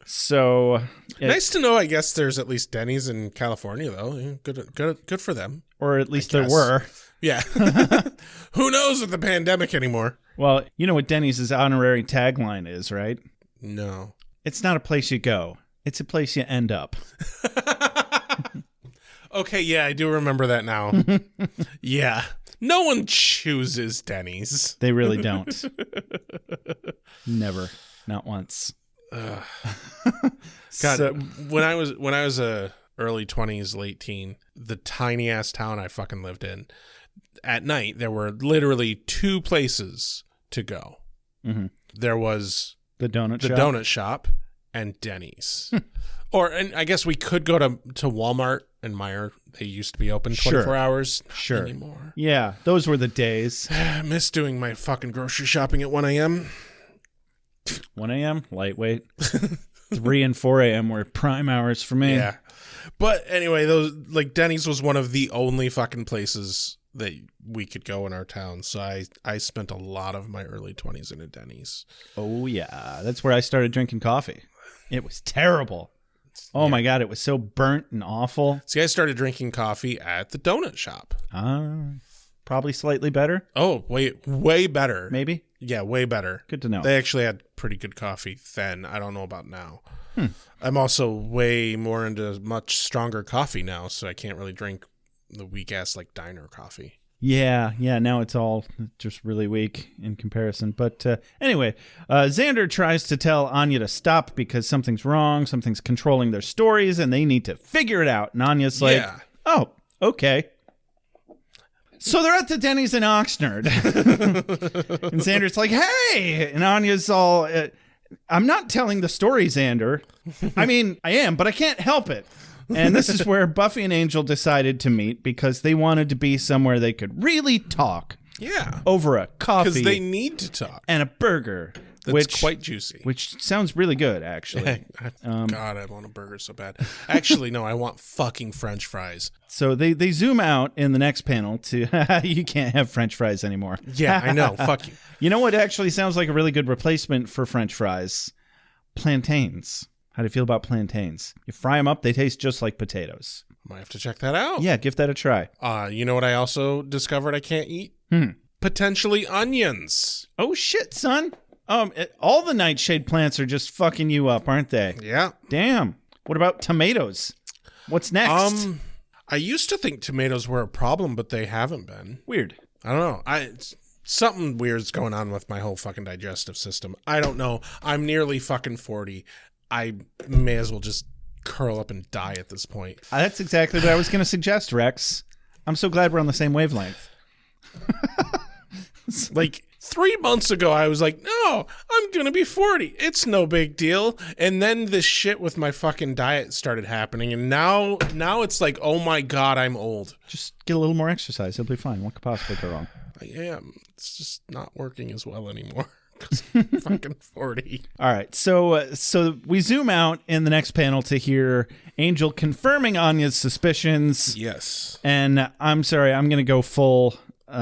S6: So
S7: nice to know, I guess there's at least Denny's in California, though. Good for them.
S6: Or at least there were.
S7: Yeah. Who knows with the pandemic anymore?
S6: Well, you know what Denny's' honorary tagline is, right?
S7: No.
S6: It's not a place you go. It's a place you end up.
S7: Okay, yeah, I do remember that now. Yeah. No one chooses Denny's.
S6: They really don't. Never. Not once.
S7: God,
S6: So-
S7: when I was early 20s, late teen, the tiny ass town I fucking lived in, at night there were literally two places to go.
S6: Mm-hmm.
S7: There was
S6: the donut
S7: shop and Denny's. And I guess we could go to Walmart and Meijer. They used to be open 24 hours. Not anymore.
S6: Yeah, those were the days.
S7: I miss doing my fucking grocery shopping at 1 a.m.
S6: 1 a.m. lightweight. 3 and 4 a.m. were prime hours for me.
S7: Yeah. But anyway, Denny's was one of the only fucking places that we could go in our town. So I spent a lot of my early 20s in a Denny's.
S6: Oh, yeah. That's where I started drinking coffee. It was terrible. Oh, my God. It was so burnt and awful.
S7: See, I started drinking coffee at the donut shop.
S6: Probably slightly better.
S7: Oh, way better.
S6: Maybe?
S7: Yeah, way better.
S6: Good to know.
S7: They actually had pretty good coffee then. I don't know about now. I'm also way more into much stronger coffee now, so I can't really drink the weak-ass, diner coffee.
S6: Yeah, now it's all just really weak in comparison. But anyway, Xander tries to tell Anya to stop because something's wrong, something's controlling their stories, and they need to figure it out. And Anya's like, oh, okay. So they're at the Denny's in Oxnard. And Xander's like, hey! And Anya's all, I'm not telling the story, Xander. I mean, I am, but I can't help it. And this is where Buffy and Angel decided to meet because they wanted to be somewhere they could really talk.
S7: Yeah.
S6: Over a coffee.
S7: Because they need to talk.
S6: And a burger.
S7: That's quite juicy.
S6: Which sounds really good, actually.
S7: God, I want a burger so bad. Actually, no, I want fucking French fries.
S6: So they zoom out in the next panel to, you can't have French fries anymore.
S7: Yeah, I know. Fuck you.
S6: You know what actually sounds like a really good replacement for French fries? Plantains. How do you feel about plantains? You fry them up, they taste just like potatoes.
S7: Might have to check that out.
S6: Yeah, give that a try.
S7: You know what I also discovered I can't eat? Potentially onions.
S6: Oh, shit, son. All the nightshade plants are just fucking you up, aren't they?
S7: Yeah.
S6: Damn. What about tomatoes? What's next?
S7: I used to think tomatoes were a problem, but they haven't been.
S6: Weird.
S7: I don't know. Something weird's going on with my whole fucking digestive system. I don't know. I'm nearly fucking 40. I may as well just curl up and die at this point.
S6: That's exactly what I was going to suggest, Rex. I'm so glad we're on the same wavelength.
S7: Like 3 months ago, I was like, no, I'm going to be 40. It's no big deal. And then this shit with my fucking diet started happening. And now it's like, oh my God, I'm old.
S6: Just get a little more exercise. It'll be fine. What could possibly go wrong?
S7: I am. It's just not working as well anymore. Because I'm fucking 40.
S6: All right. So we zoom out in the next panel to hear Angel confirming Anya's suspicions.
S7: Yes.
S6: And I'm sorry, I'm going to go full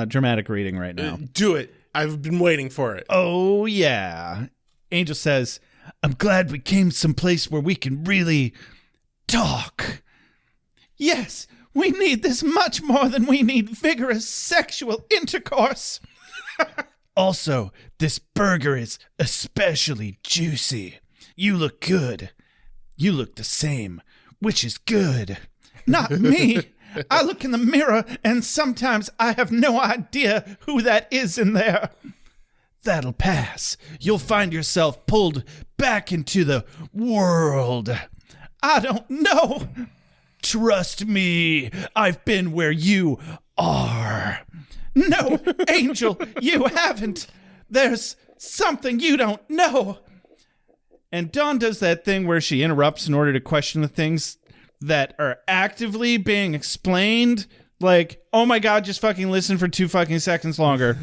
S6: dramatic reading right now.
S7: Do it. I've been waiting for it.
S6: Oh, yeah. Angel says, I'm glad we came someplace where we can really talk. Yes, we need this much more than we need vigorous sexual intercourse. Also, this burger is especially juicy. You look good. You look the same, which is good. Not me. I look in the mirror, and sometimes I have no idea who that is in there. That'll pass. You'll find yourself pulled back into the world. I don't know. Trust me, I've been where you are. No, Angel, you haven't. There's something you don't know. And Dawn does that thing where she interrupts in order to question the things that are actively being explained. Like, oh my God, just fucking listen for 2 fucking seconds longer.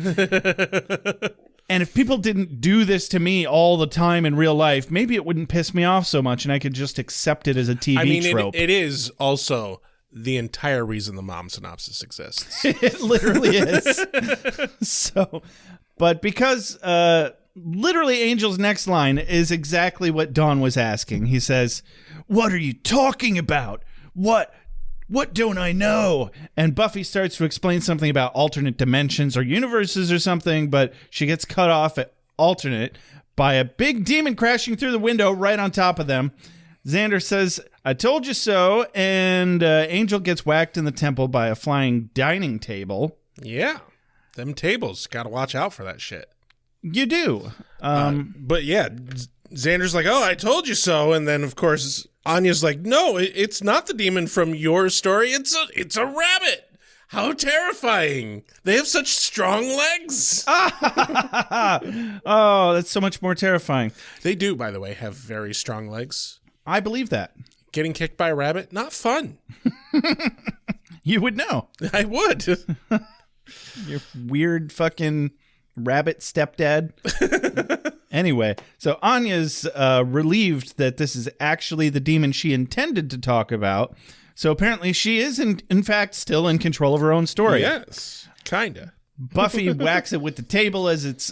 S6: And if people didn't do this to me all the time in real life, maybe it wouldn't piss me off so much and I could just accept it as a TV trope.
S7: It is also the entire reason the mom synopsis exists.
S6: It literally is. But because literally Angel's next line is exactly what Dawn was asking. He says, what are you talking about? What don't I know? And Buffy starts to explain something about alternate dimensions or universes or something, but she gets cut off at alternate by a big demon crashing through the window right on top of them. Xander says, I told you so, and Angel gets whacked in the temple by a flying dining table.
S7: Yeah, them tables. Got to watch out for that shit.
S6: You do.
S7: But yeah, Xander's like, oh, I told you so. And then, of course, Anya's like, no, it's not the demon from your story. It's a rabbit. How terrifying. They have such strong legs.
S6: Oh, that's so much more terrifying.
S7: They do, by the way, have very strong legs.
S6: I believe that.
S7: Getting kicked by a rabbit, not fun.
S6: You would know.
S7: I would.
S6: Your weird fucking rabbit stepdad. Anyway, so Anya's relieved that this is actually the demon she intended to talk about. So apparently she is, in fact, still in control of her own story.
S7: Yes, kinda.
S6: Buffy whacks it with the table as it's,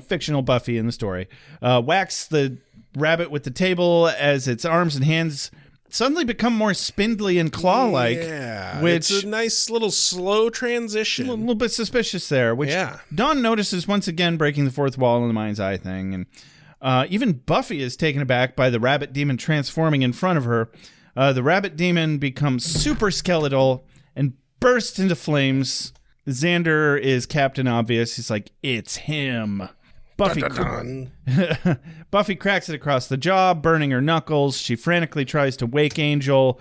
S6: fictional Buffy in the story. Whacks the rabbit with the table as its arms and hands suddenly become more spindly and claw-like.
S7: Yeah,
S6: which,
S7: it's a nice little slow transition.
S6: A little bit suspicious there, which Dawn notices once again breaking the fourth wall in the mind's eye thing. And even Buffy is taken aback by the rabbit demon transforming in front of her. The rabbit demon becomes super skeletal and bursts into flames. Xander is Captain Obvious. He's like, it's him. Buffy cracks it across the jaw, burning her knuckles. She frantically tries to wake Angel,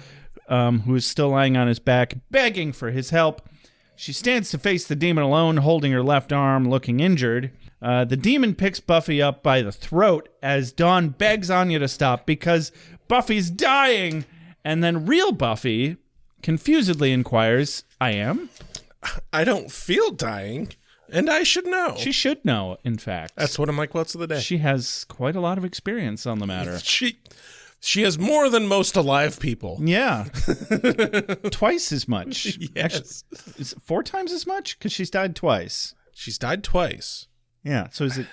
S6: who is still lying on his back, begging for his help. She stands to face the demon alone, holding her left arm, looking injured. The demon picks Buffy up by the throat as Dawn begs Anya to stop because Buffy's dying. And then real Buffy confusedly inquires, I am?
S7: I don't feel dying. And I should know.
S6: She should know, in fact.
S7: That's one of my quotes of the day.
S6: She has quite a lot of experience on the matter.
S7: She has more than most alive people.
S6: Yeah. Twice as much.
S7: Yes.
S6: Actually, is it 4 times as much? Because she's died twice.
S7: She's died twice.
S6: Yeah. So is it...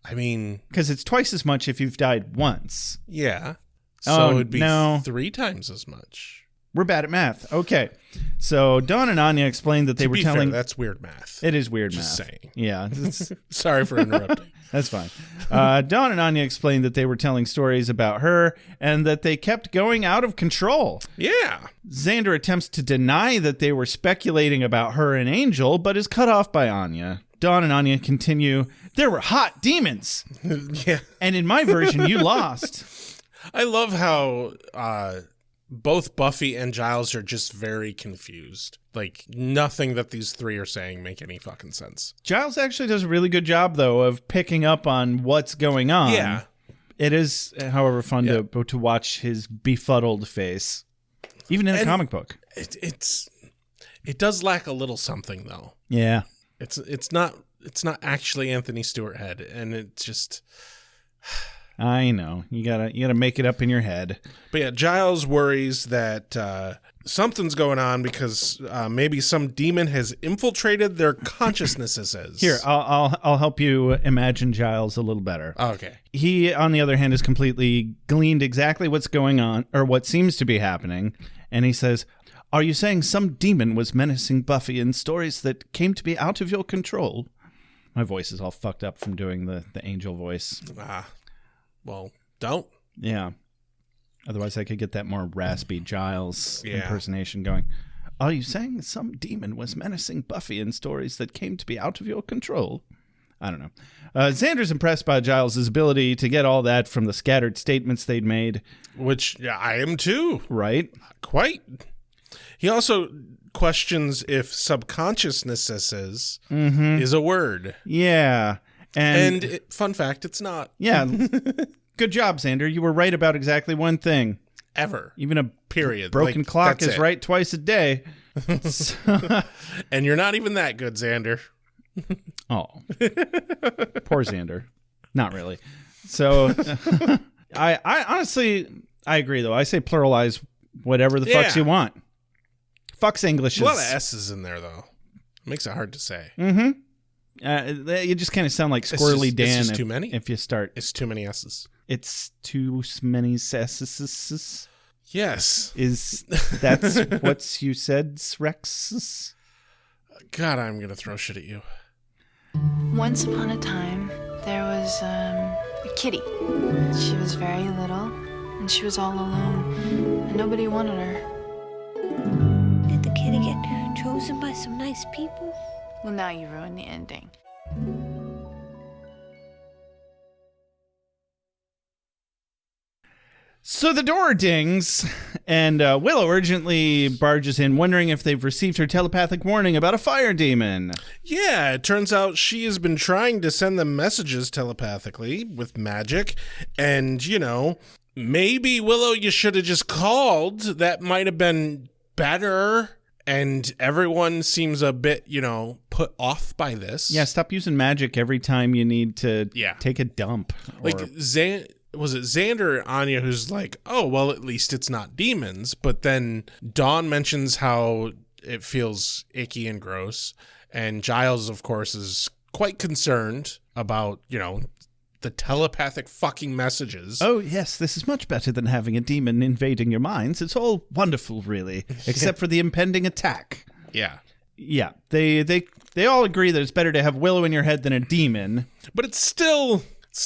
S7: I mean...
S6: Because it's twice as much if you've died once.
S7: Yeah. So it'd be
S6: 3
S7: times as much.
S6: We're bad at math. Okay. So Dawn and Anya explained that they were telling...
S7: fair, that's weird math.
S6: It is weird
S7: Just
S6: math.
S7: saying.
S6: Yeah.
S7: Sorry for interrupting.
S6: That's fine. Dawn and Anya explained that they were telling stories about her and that they kept going out of control.
S7: Yeah.
S6: Xander attempts to deny that they were speculating about her and Angel, but is cut off by Anya. Dawn and Anya continue, there were hot demons.
S7: Yeah.
S6: And in my version, you lost.
S7: I love how both Buffy and Giles are just very confused. Like, nothing that these three are saying make any fucking sense.
S6: Giles actually does a really good job, though, of picking up on what's going on.
S7: Yeah.
S6: It is, however, fun to watch his befuddled face, even in a comic book.
S7: It does lack a little something, though.
S6: Yeah.
S7: It's not actually Anthony Stewart Head, and it's just...
S6: I know. You gotta make it up in your head.
S7: But yeah, Giles worries that something's going on because maybe some demon has infiltrated their consciousnesses.
S6: Here, I'll help you imagine Giles a little better.
S7: Okay.
S6: He, on the other hand, has completely gleaned exactly what's going on, or what seems to be happening, and he says, are you saying some demon was menacing Buffy in stories that came to be out of your control? My voice is all fucked up from doing the angel voice.
S7: Well, don't.
S6: Yeah. Otherwise, I could get that more raspy Giles impersonation going. Are you saying some demon was menacing Buffy in stories that came to be out of your control? I don't know. Xander's impressed by Giles' ability to get all that from the scattered statements they'd made.
S7: Which I am too.
S6: Right?
S7: Quite. He also questions if subconsciousness is a word.
S6: Yeah.
S7: And fun fact, it's not.
S6: Yeah. Good job, Xander. You were right about exactly one thing.
S7: Ever.
S6: Even a
S7: period.
S6: Broken clock is right twice a day.
S7: And you're not even that good, Xander.
S6: Oh. Poor Xander. Not really. So I honestly, I agree, though. I say pluralize whatever the fucks you want. Fucks English is...
S7: A lot of S's in there, though. Makes it hard to say.
S6: Mm-hmm. You just kind of sound like Squirrely Dan.
S7: It's just too many?
S6: If you start...
S7: It's too many S's.
S6: It's too many S's.
S7: Yes.
S6: Is that's what you said, Rex?
S7: God, I'm going to throw shit at you.
S3: Once upon a time, there was a kitty. She was very little, and she was all alone, and nobody wanted her.
S2: Did the kitty get chosen by some nice people?
S3: Well, now you ruined the ending.
S6: So the door dings, and Willow urgently barges in, wondering if they've received her telepathic warning about a fire demon.
S7: Yeah, it turns out she has been trying to send them messages telepathically with magic, and, you know, maybe, Willow, you should have just called. That might have been better. And everyone seems a bit, you know, put off by this.
S6: Yeah, stop using magic every time you need to take a dump.
S7: Like, was it Xander or Anya who's like, oh, well, at least it's not demons. But then Dawn mentions how it feels icky and gross. And Giles, of course, is quite concerned about, you know, the telepathic fucking messages.
S6: Oh, yes, this is much better than having a demon invading your minds. It's all wonderful, really, except for the impending attack.
S7: Yeah.
S6: Yeah, they all agree that it's better to have Willow in your head than a demon.
S7: But it's still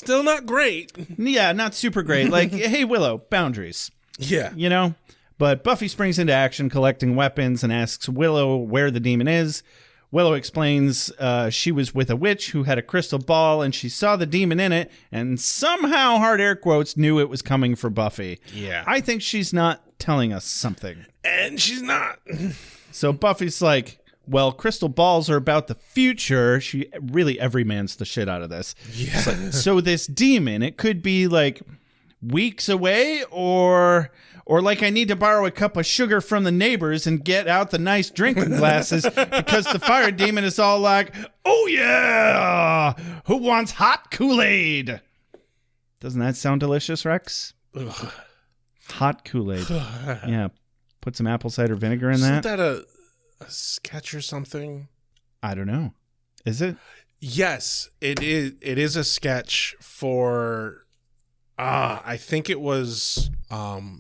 S7: not great.
S6: Yeah, not super great. Like, hey, Willow, boundaries.
S7: Yeah.
S6: You know? But Buffy springs into action, collecting weapons, and asks Willow where the demon is. Willow explains she was with a witch who had a crystal ball, and she saw the demon in it, and somehow, hard air quotes, knew it was coming for Buffy.
S7: Yeah.
S6: I think she's not telling us something.
S7: And she's not.
S6: So Buffy's like, well, crystal balls are about the future. She really everymans the shit out of this.
S7: Yeah.
S6: Like, so this demon, it could be like weeks away, or like I need to borrow a cup of sugar from the neighbors and get out the nice drinking glasses because the fire demon is all like, oh yeah, who wants hot Kool-Aid? Doesn't that sound delicious, Rex?
S7: Ugh.
S6: Hot Kool-Aid. Yeah. Put some apple cider vinegar in that.
S7: Isn't that a sketch or something?
S6: I don't know. Is it?
S7: Yes, it is. It is a sketch for... I think it was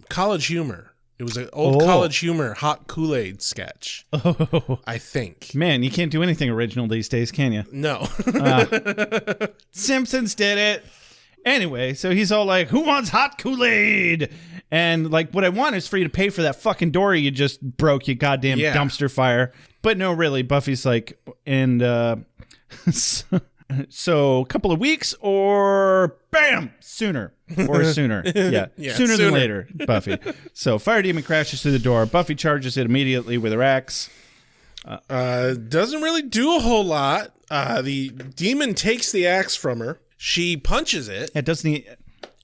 S7: College Humor. It was an old College Humor hot Kool-Aid sketch.
S6: Oh,
S7: I think.
S6: man, you can't do anything original these days, can you?
S7: No.
S6: Simpsons did it. Anyway, so he's all like, who wants hot Kool-Aid? And like, what I want is for you to pay for that fucking door you just broke, you goddamn dumpster fire. But no, really, Buffy's like, and so a couple of weeks or bam, sooner. Or sooner. Yeah, sooner than later, Buffy. So Fire Demon crashes through the door. Buffy charges it immediately with her axe.
S7: Doesn't really do a whole lot. The demon takes the axe from her. She punches it.
S6: It doesn't.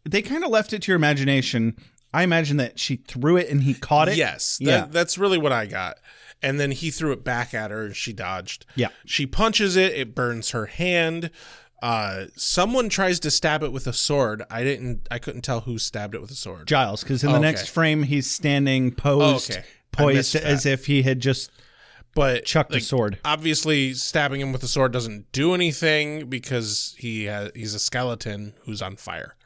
S6: They kind of left it to your imagination. I imagine that she threw it and he caught it.
S7: Yes,
S6: yeah.
S7: That's really what I got. And then he threw it back at her and she dodged.
S6: Yeah.
S7: She punches it. It burns her hand. Someone tries to stab it with a sword. I couldn't tell who stabbed it with a sword.
S6: Giles, because in the next frame he's standing poised as if he had just chucked a sword. Obviously, stabbing him with a sword doesn't do anything because he's a skeleton who's on fire.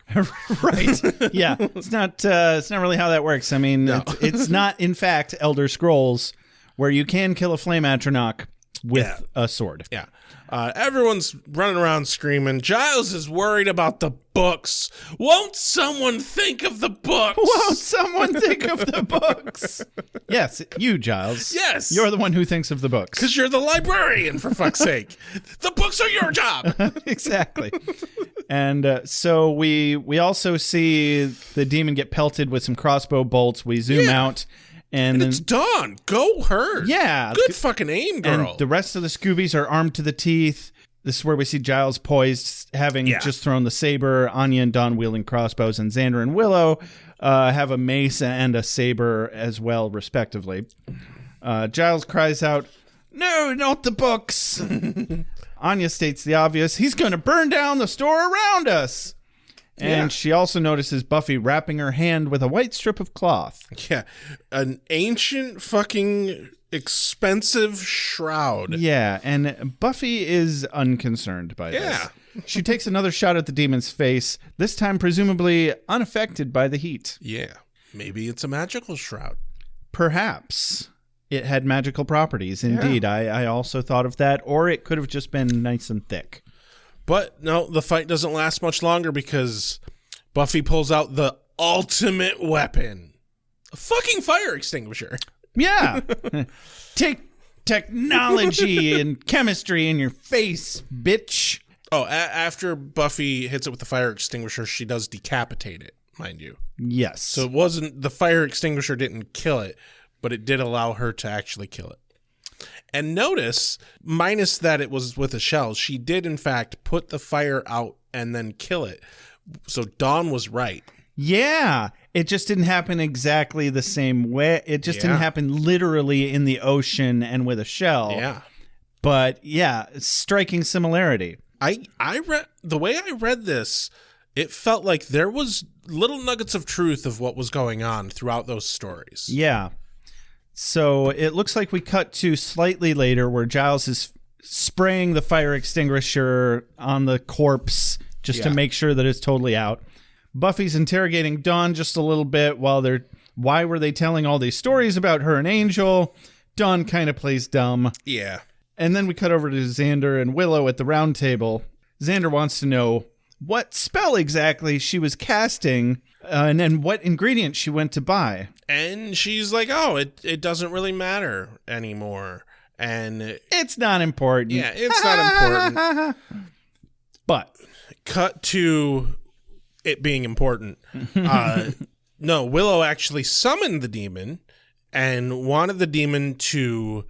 S6: Right. Yeah. It's not really how that works. I mean, it's not in fact Elder Scrolls where you can kill a flame atronach with a sword.
S7: Yeah. Everyone's running around screaming. Giles is worried about the books. Won't someone think of the books?
S6: Won't someone think of the books? Yes, you, Giles.
S7: Yes.
S6: You're the one who thinks of the books.
S7: Because you're the librarian, for fuck's sake. The books are your job.
S6: Exactly. And so we also see the demon get pelted with some crossbow bolts. We zoom out. And
S7: it's Dawn. Go her.
S6: Yeah.
S7: Good fucking aim, girl.
S6: And the rest of the Scoobies are armed to the teeth. This is where we see Giles poised, having just thrown the saber. Anya and Dawn wielding crossbows. And Xander and Willow have a mace and a saber as well, respectively. Giles cries out, "No, not the books." Anya states the obvious. He's going to burn down the store around us. And she also notices Buffy wrapping her hand with a white strip of cloth.
S7: Yeah. An ancient fucking expensive shroud.
S6: Yeah, and Buffy is unconcerned by this. She takes another shot at the demon's face, this time presumably unaffected by the heat.
S7: Yeah. Maybe it's a magical shroud.
S6: Perhaps it had magical properties. Indeed, I also thought of that. Or it could have just been nice and thick.
S7: But no, the fight doesn't last much longer because Buffy pulls out the ultimate weapon. A fucking fire extinguisher.
S6: Yeah. Take technology and chemistry in your face, bitch.
S7: Oh, after Buffy hits it with the fire extinguisher, she does decapitate it, mind you.
S6: Yes.
S7: So it wasn't, the fire extinguisher didn't kill it, but it did allow her to actually kill it. And notice, minus that it was with a shell, she did in fact put the fire out and then kill it. So Dawn was right.
S6: Yeah, it just didn't happen exactly the same way. It just didn't happen literally in the ocean and with a shell.
S7: Yeah.
S6: But yeah, striking similarity.
S7: I read, the way I read this, it felt like there was little nuggets of truth of what was going on throughout those stories.
S6: Yeah. So it looks like we cut to slightly later where Giles is spraying the fire extinguisher on the corpse just to make sure that it's totally out. Buffy's interrogating Dawn just a little bit why were they telling all these stories about her and Angel? Dawn kind of plays dumb.
S7: Yeah.
S6: And then we cut over to Xander and Willow at the round table. Xander wants to know what spell exactly she was casting and then what ingredient she went to buy.
S7: And she's like, oh, it doesn't really matter anymore. And
S6: it's not important.
S7: Yeah, it's not important.
S6: But
S7: cut to it being important. No, Willow actually summoned the demon and wanted the demon to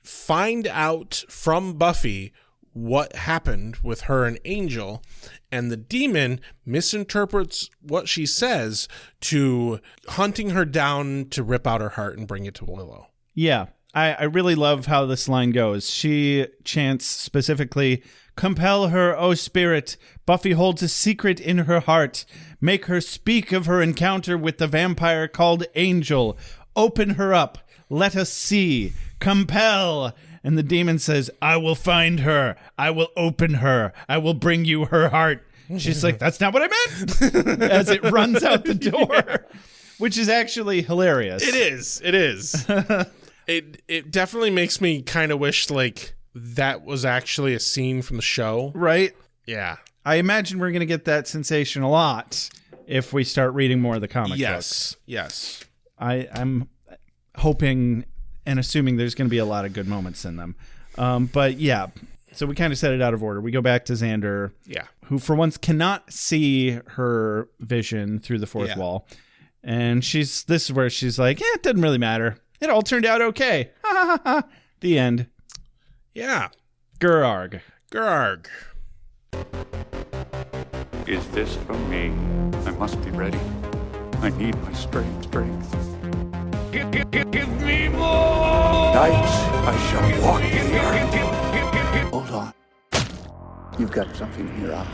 S7: find out from Buffy what happened with her and Angel. And the demon misinterprets what she says to hunting her down to rip out her heart and bring it to Willow.
S6: Yeah, I really love how this line goes. She chants specifically, "Compel her, O spirit. Buffy holds a secret in her heart. Make her speak of her encounter with the vampire called Angel. Open her up. Let us see. Compel." And the demon says, "I will find her. I will open her. I will bring you her heart." She's like, "That's not what I meant," as it runs out the door. which is actually hilarious.
S7: It is. It definitely makes me kind of wish like that was actually a scene from the show.
S6: Right?
S7: Yeah.
S6: I imagine we're going to get that sensation a lot if we start reading more of the comic books.
S7: Yes.
S6: I'm hoping and assuming there's going to be a lot of good moments in them. But yeah, so we kind of set it out of order. We go back to Xander, who for once cannot see her vision through the fourth wall. And this is where she's like, it doesn't really matter. It all turned out okay. Ha ha ha ha. The end.
S7: Yeah.
S6: Gerarg.
S11: Is this from me? I must be ready. I need my strength. Give me more! Night, I shall walk in the earth.
S10: Hold on. You've got something in your eye.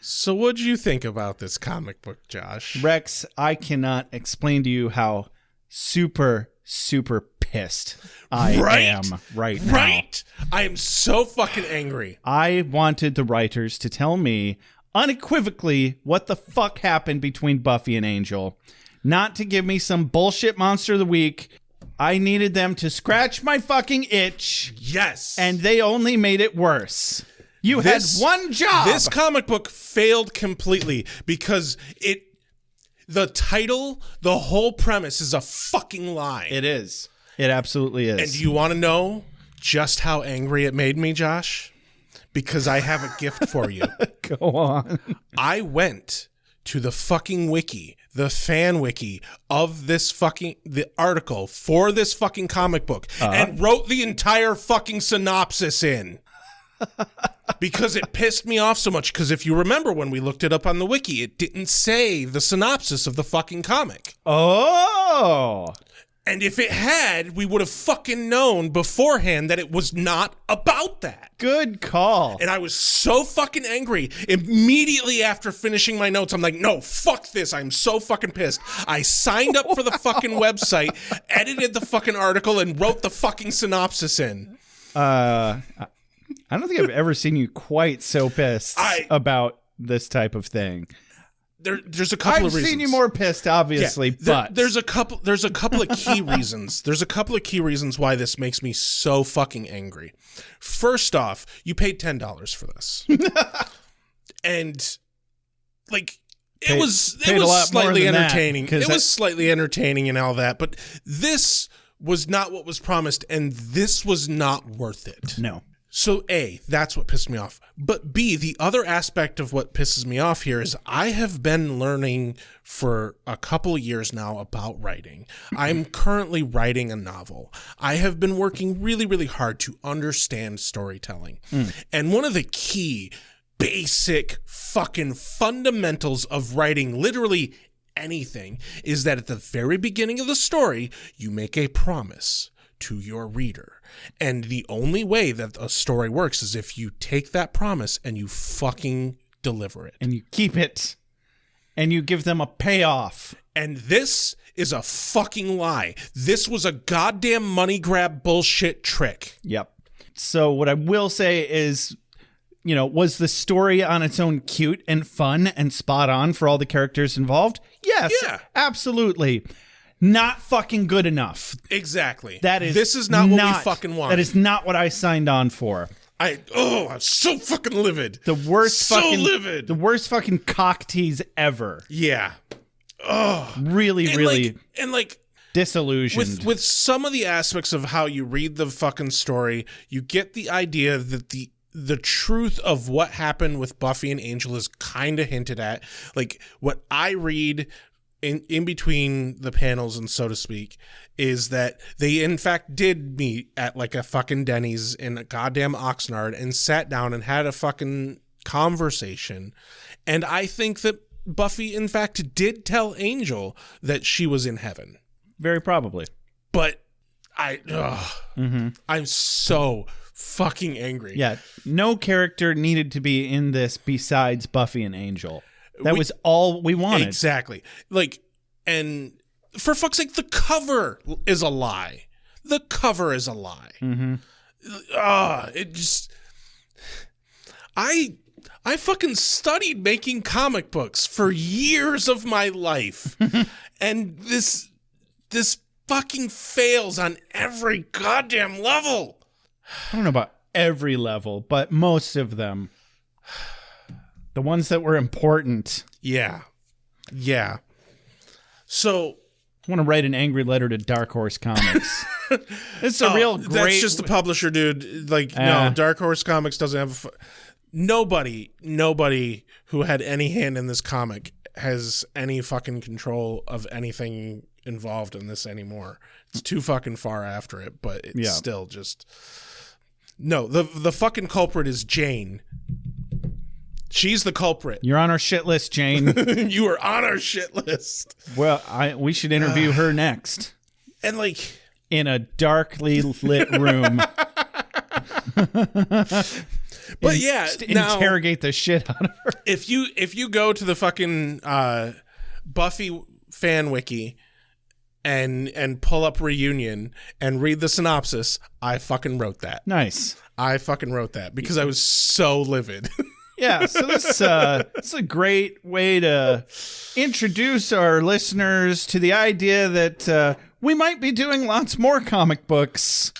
S7: So what'd you think about this comic book, Josh?
S6: Rex, I cannot explain to you how super pissed I am right now.
S7: Right? I am so fucking angry.
S6: I wanted the writers to tell me unequivocally what the fuck happened between Buffy and Angel. Not to give me some bullshit monster of the week. I needed them to scratch my fucking itch.
S7: Yes.
S6: And they only made it worse. You had one job.
S7: This comic book failed completely because the title, the whole premise is a fucking lie.
S6: It is. It absolutely is.
S7: And do you want to know just how angry it made me, Josh? Because I have a gift for you.
S6: Go on.
S7: I went to the fucking wiki, the fan wiki of the article for this fucking comic book and wrote the entire fucking synopsis in. Because it pissed me off so much. Because if you remember when we looked it up on the wiki, it didn't say the synopsis of the fucking comic.
S6: Oh.
S7: And if it had, we would have fucking known beforehand that it was not about that.
S6: Good call.
S7: And I was so fucking angry. Immediately after finishing my notes, I'm like, no, fuck this. I'm so fucking pissed. I signed up for the fucking website, edited the fucking article, and wrote the fucking synopsis in.
S6: I don't think I've ever seen you quite so pissed about this type of thing.
S7: There's a couple of reasons.
S6: I've seen you more pissed, obviously, but
S7: there's a couple of key reasons. There's a couple of key reasons why this makes me so fucking angry. First off, you paid $10 for this, and like it was slightly entertaining. It was slightly entertaining and all that, but this was not what was promised, and this was not worth it.
S6: No.
S7: So A, that's what pissed me off. But B, the other aspect of what pisses me off here is I have been learning for a couple of years now about writing. I'm currently writing a novel. I have been working really, really hard to understand storytelling. And one of the key, basic, fucking fundamentals of writing literally anything is that at the very beginning of the story, you make a promise to your reader. And the only way that a story works is if you take that promise and you fucking deliver it.
S6: And you keep it. And you give them a payoff.
S7: And this is a fucking lie. This was a goddamn money grab bullshit trick.
S6: Yep. So what I will say is, was the story on its own cute and fun and spot on for all the characters involved? Yes, absolutely. Not fucking good enough.
S7: Exactly.
S6: This
S7: is not what we fucking want.
S6: That is not what I signed on for.
S7: I'm so fucking livid.
S6: The worst
S7: livid.
S6: The worst fucking cock tease ever.
S7: Yeah. Oh.
S6: Really disillusioned.
S7: With some of the aspects of how you read the fucking story, you get the idea that the truth of what happened with Buffy and Angel is kind of hinted at. Like what I read in between the panels, and so to speak, is that they in fact did meet at like a fucking Denny's in a goddamn Oxnard and sat down and had a fucking conversation. And I think that Buffy in fact did tell Angel that she was in heaven.
S6: Very probably.
S7: But I'm so fucking angry.
S6: Yeah, no character needed to be in this besides Buffy and Angel. That was all we wanted.
S7: Exactly. Like, and for fuck's sake, the cover is a lie. The cover is a lie.
S6: Mm-hmm.
S7: It just... I I fucking studied making comic books for years of my life. And this fucking fails on every goddamn level.
S6: I don't know about every level, but most of them. The ones that were important.
S7: Yeah. Yeah. So
S6: I want to write an angry letter to Dark Horse Comics. It's a real great...
S7: That's just the publisher, dude. Like, no, Dark Horse Comics doesn't have... Nobody who had any hand in this comic has any fucking control of anything involved in this anymore. It's too fucking far after it, but it's still just... No, the fucking culprit is Jane. She's the culprit.
S6: You're on our shit list, Jane.
S7: You are on our shit list.
S6: Well, we should interview her next.
S7: And like...
S6: In a darkly lit room.
S7: But yeah, now,
S6: interrogate the shit out of her.
S7: If you go to the fucking Buffy fan wiki and pull up Reunion and read the synopsis, I fucking wrote that.
S6: Nice.
S7: I fucking wrote that because I was so livid.
S6: Yeah, so this is a great way to introduce our listeners to the idea that we might be doing lots more comic books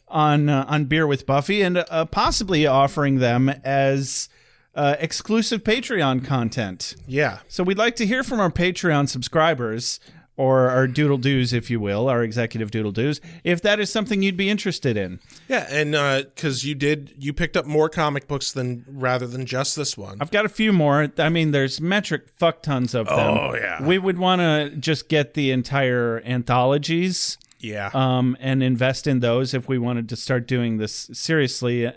S6: on Beer with Buffy, and possibly offering them as exclusive Patreon content.
S7: Yeah. So
S6: we'd like to hear from our Patreon subscribers, or our doodle doos, if you will, our executive doodle doos, if that is something you'd be interested in.
S7: Yeah, and because you picked up more comic books rather than just this one.
S6: I've got a few more. I mean, there's metric fuck tons of them.
S7: Oh, yeah.
S6: We would want to just get the entire anthologies.
S7: Yeah.
S6: And invest in those if we wanted to start doing this seriously.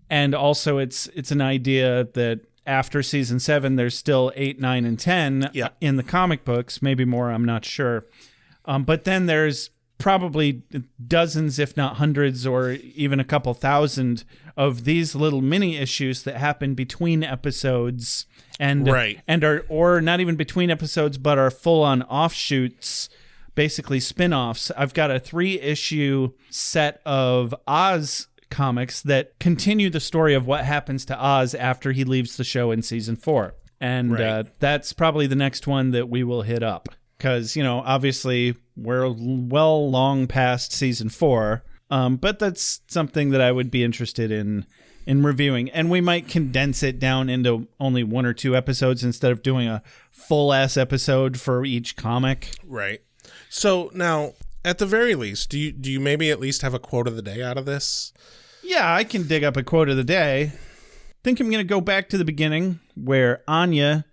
S6: And also it's an idea that after season 7, there's still 8, 9, and 10 in the comic books, maybe more, I'm not sure. But then there's probably dozens, if not hundreds, or even a couple thousand of these little mini issues that happen between episodes and are, or not even between episodes, but are full-on offshoots, basically spin-offs. I've got a 3-issue set of Oz comics that continue the story of what happens to Oz after he leaves the show in season 4. And that's probably the next one that we will hit up. Because, obviously we're well long past season 4. But that's something that I would be interested in reviewing. And we might condense it down into only 1 or 2 episodes instead of doing a full-ass episode for each comic.
S7: Right. So now, at the very least, do you maybe at least have a quote of the day out of this?
S6: Yeah, I can dig up a quote of the day. I think I'm going to go back to the beginning where Anya,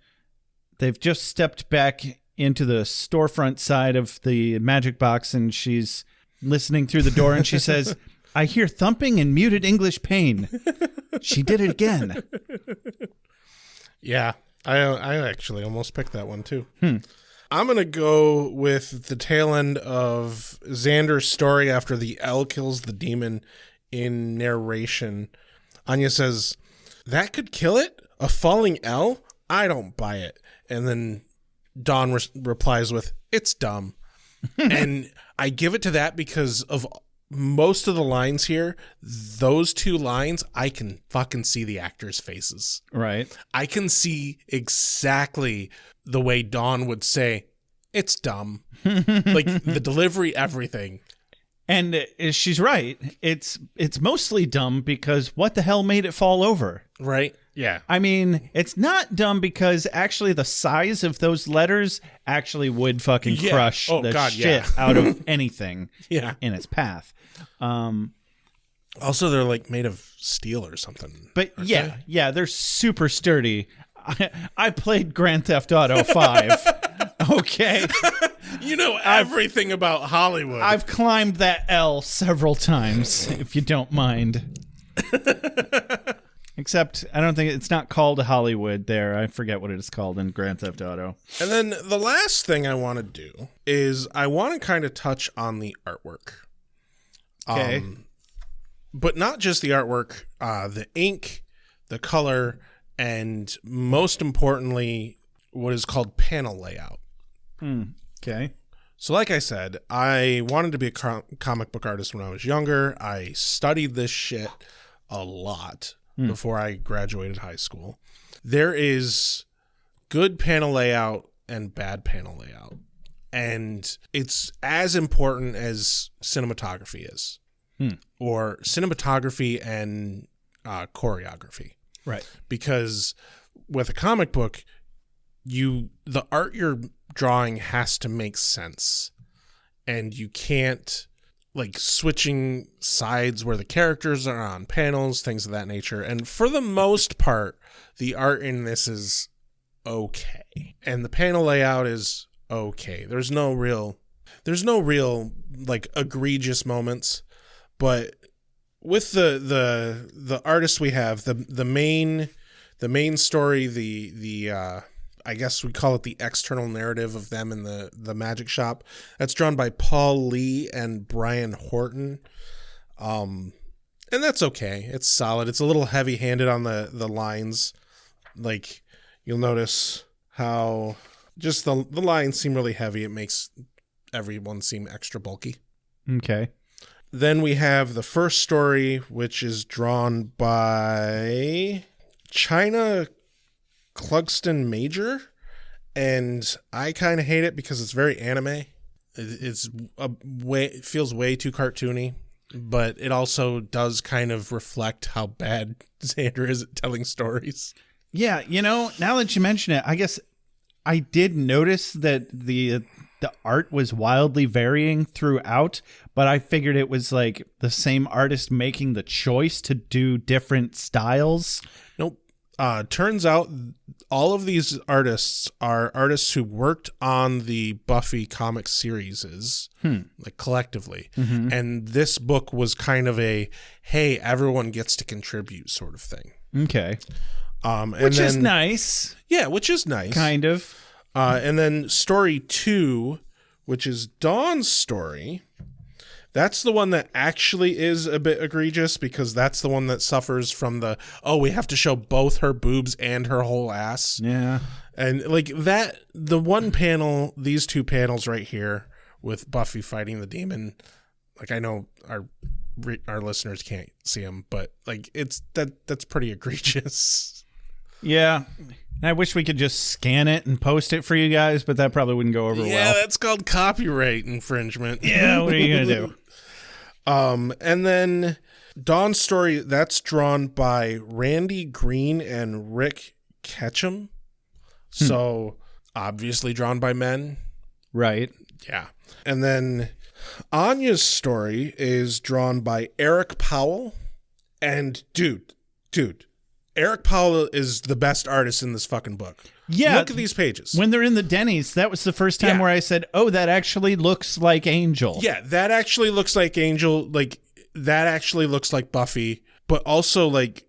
S6: they've just stepped back into the storefront side of the magic box and she's listening through the door and she says, "I hear thumping and muted English pain." She did it again.
S7: Yeah, I actually almost picked that one too. I'm going to go with the tail end of Xander's story after the L kills the demon in narration. Anya says, "That could kill it? A falling L? I don't buy it." And then Dawn replies with, "It's dumb." And I give it to that because of most of the lines here. Those 2 lines, I can fucking see the actors' faces.
S6: Right.
S7: I can see exactly the way Dawn would say, "It's dumb." Like the delivery, everything.
S6: And she's right. It's mostly dumb because what the hell made it fall over?
S7: Right. Yeah.
S6: I mean, it's not dumb because actually the size of those letters actually would fucking crush shit out of anything in its path.
S7: Also, they're like made of steel or something.
S6: But yeah, they're super sturdy. I played Grand Theft Auto 5. Okay.
S7: You know everything about Hollywood.
S6: I've climbed that L several times, if you don't mind. Except, I don't think it's not called Hollywood there. I forget what it is called in Grand Theft Auto.
S7: And then the last thing I want to do is I want to kind of touch on the artwork.
S6: Okay.
S7: But not just the artwork, the ink, the color, and most importantly, what is called panel layout.
S6: Okay.
S7: So like I said, I wanted to be a comic book artist when I was younger. I studied this shit a lot. before I graduated high school. There is good panel layout and bad panel layout. And it's as important as cinematography is. Or cinematography and choreography.
S6: Right.
S7: Because with a comic book, the art you're drawing has to make sense. And you can't, like, switching sides where the characters are on panels, things of that nature. And for the most part, the art in this is okay. And the panel layout is okay. There's no real like egregious moments. But with the artists we have, the main story, the I guess we call it the external narrative of them in the magic shop. That's drawn by Paul Lee and Brian Horton. And that's okay. It's solid. It's a little heavy-handed on the lines. Like, you'll notice how just the lines seem really heavy. It makes everyone seem extra bulky.
S6: Okay.
S7: Then we have the first story, which is drawn by China Clugston Major, and I kind of hate it because it's very anime. It feels way too cartoony, but it also does kind of reflect how bad Xander is at telling stories.
S6: Yeah, now that you mention it, I guess I did notice that the art was wildly varying throughout, but I figured it was like the same artist making the choice to do different styles.
S7: Nope. Turns out all of these artists are artists who worked on the Buffy comic series, like collectively. Mm-hmm. And this book was kind of a, hey, everyone gets to contribute sort of thing.
S6: Okay. Which is nice.
S7: Yeah, which is nice.
S6: Kind of.
S7: And then story 2, which is Dawn's story. That's the one that actually is a bit egregious because that's the one that suffers from we have to show both her boobs and her whole ass.
S6: Yeah.
S7: And like that, the one panel, these two panels right here with Buffy fighting the demon, like I know our listeners can't see them, but like that's pretty egregious.
S6: Yeah. I wish we could just scan it and post it for you guys, but that probably wouldn't go over well.
S7: Yeah, that's called copyright infringement.
S6: Yeah, what are you going to do?
S7: And then Dawn's story, that's drawn by Randy Green and Rick Ketchum. So, obviously drawn by men.
S6: Right.
S7: Yeah. And then Anya's story is drawn by Eric Powell. And dude, Eric Powell is the best artist in this fucking book.
S6: Yeah.
S7: Look at these pages.
S6: When they're in the Denny's, that was the first time where I said, oh, that actually looks like Angel.
S7: Yeah, that actually looks like Angel. Like, that actually looks like Buffy. But also, like,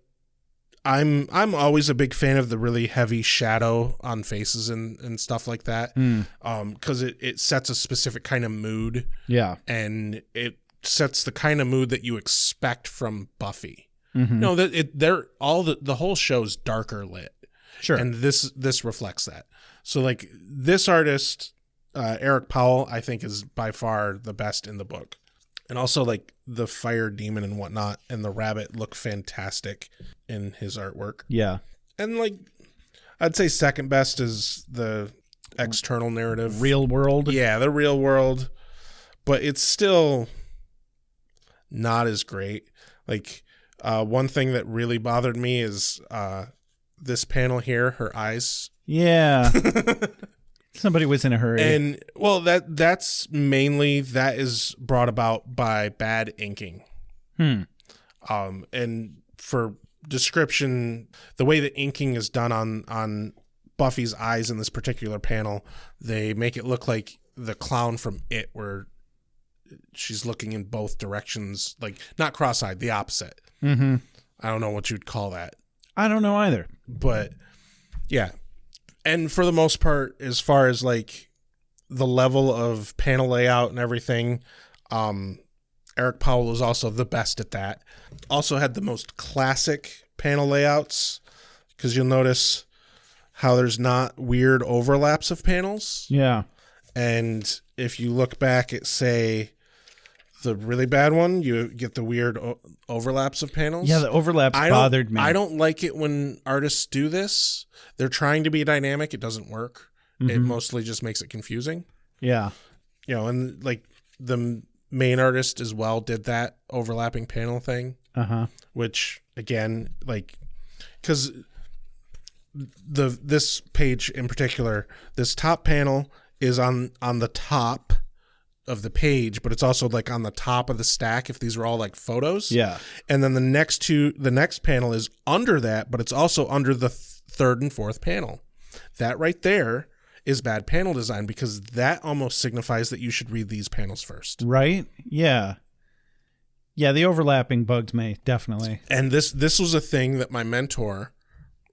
S7: I'm always a big fan of the really heavy shadow on faces and stuff like that. Because it sets a specific kind of mood.
S6: Yeah.
S7: And it sets the kind of mood that you expect from Buffy.
S6: Mm-hmm.
S7: No, the whole show's darker lit.
S6: Sure.
S7: And this reflects that. So like this artist, Eric Powell, I think is by far the best in the book. And also like the fire demon and whatnot and the rabbit look fantastic in his artwork.
S6: Yeah.
S7: And like I'd say second best is the external narrative.
S6: Real world.
S7: Yeah, the real world. But it's still not as great. Like one thing that really bothered me is this panel here, her eyes.
S6: Yeah. Somebody was in a hurry.
S7: And well, that's mainly that is brought about by bad inking. And for description, the way the inking is done on Buffy's eyes in this particular panel, they make it look like the clown from It, where she's looking in both directions, like not cross-eyed, the opposite.
S6: Mm-hmm.
S7: I don't know what you'd call that.
S6: I don't know either.
S7: But yeah. And for the most part, as far as like the level of panel layout and everything, Eric Powell is also the best at that. Also had the most classic panel layouts, because you'll notice how there's not weird overlaps of panels.
S6: Yeah.
S7: And if you look back at, say, The really bad one, you get the weird overlaps of panels.
S6: Yeah, the overlaps bothered me.
S7: I don't like it when artists do this. They're trying to be dynamic. It doesn't work. It mostly just makes it confusing.
S6: Yeah.
S7: And like the main artist as well did that overlapping panel thing. Which again, like, because this page in particular, this top panel is on the top of the page, but it's also like on the top of the stack if these were all like photos.
S6: Yeah.
S7: And then the next panel is under that, but it's also under the third and fourth panel. That right there is bad panel design, because that almost signifies that you should read these panels first.
S6: Right? Yeah. Yeah, the overlapping bugged me, definitely.
S7: And this was a thing that my mentor,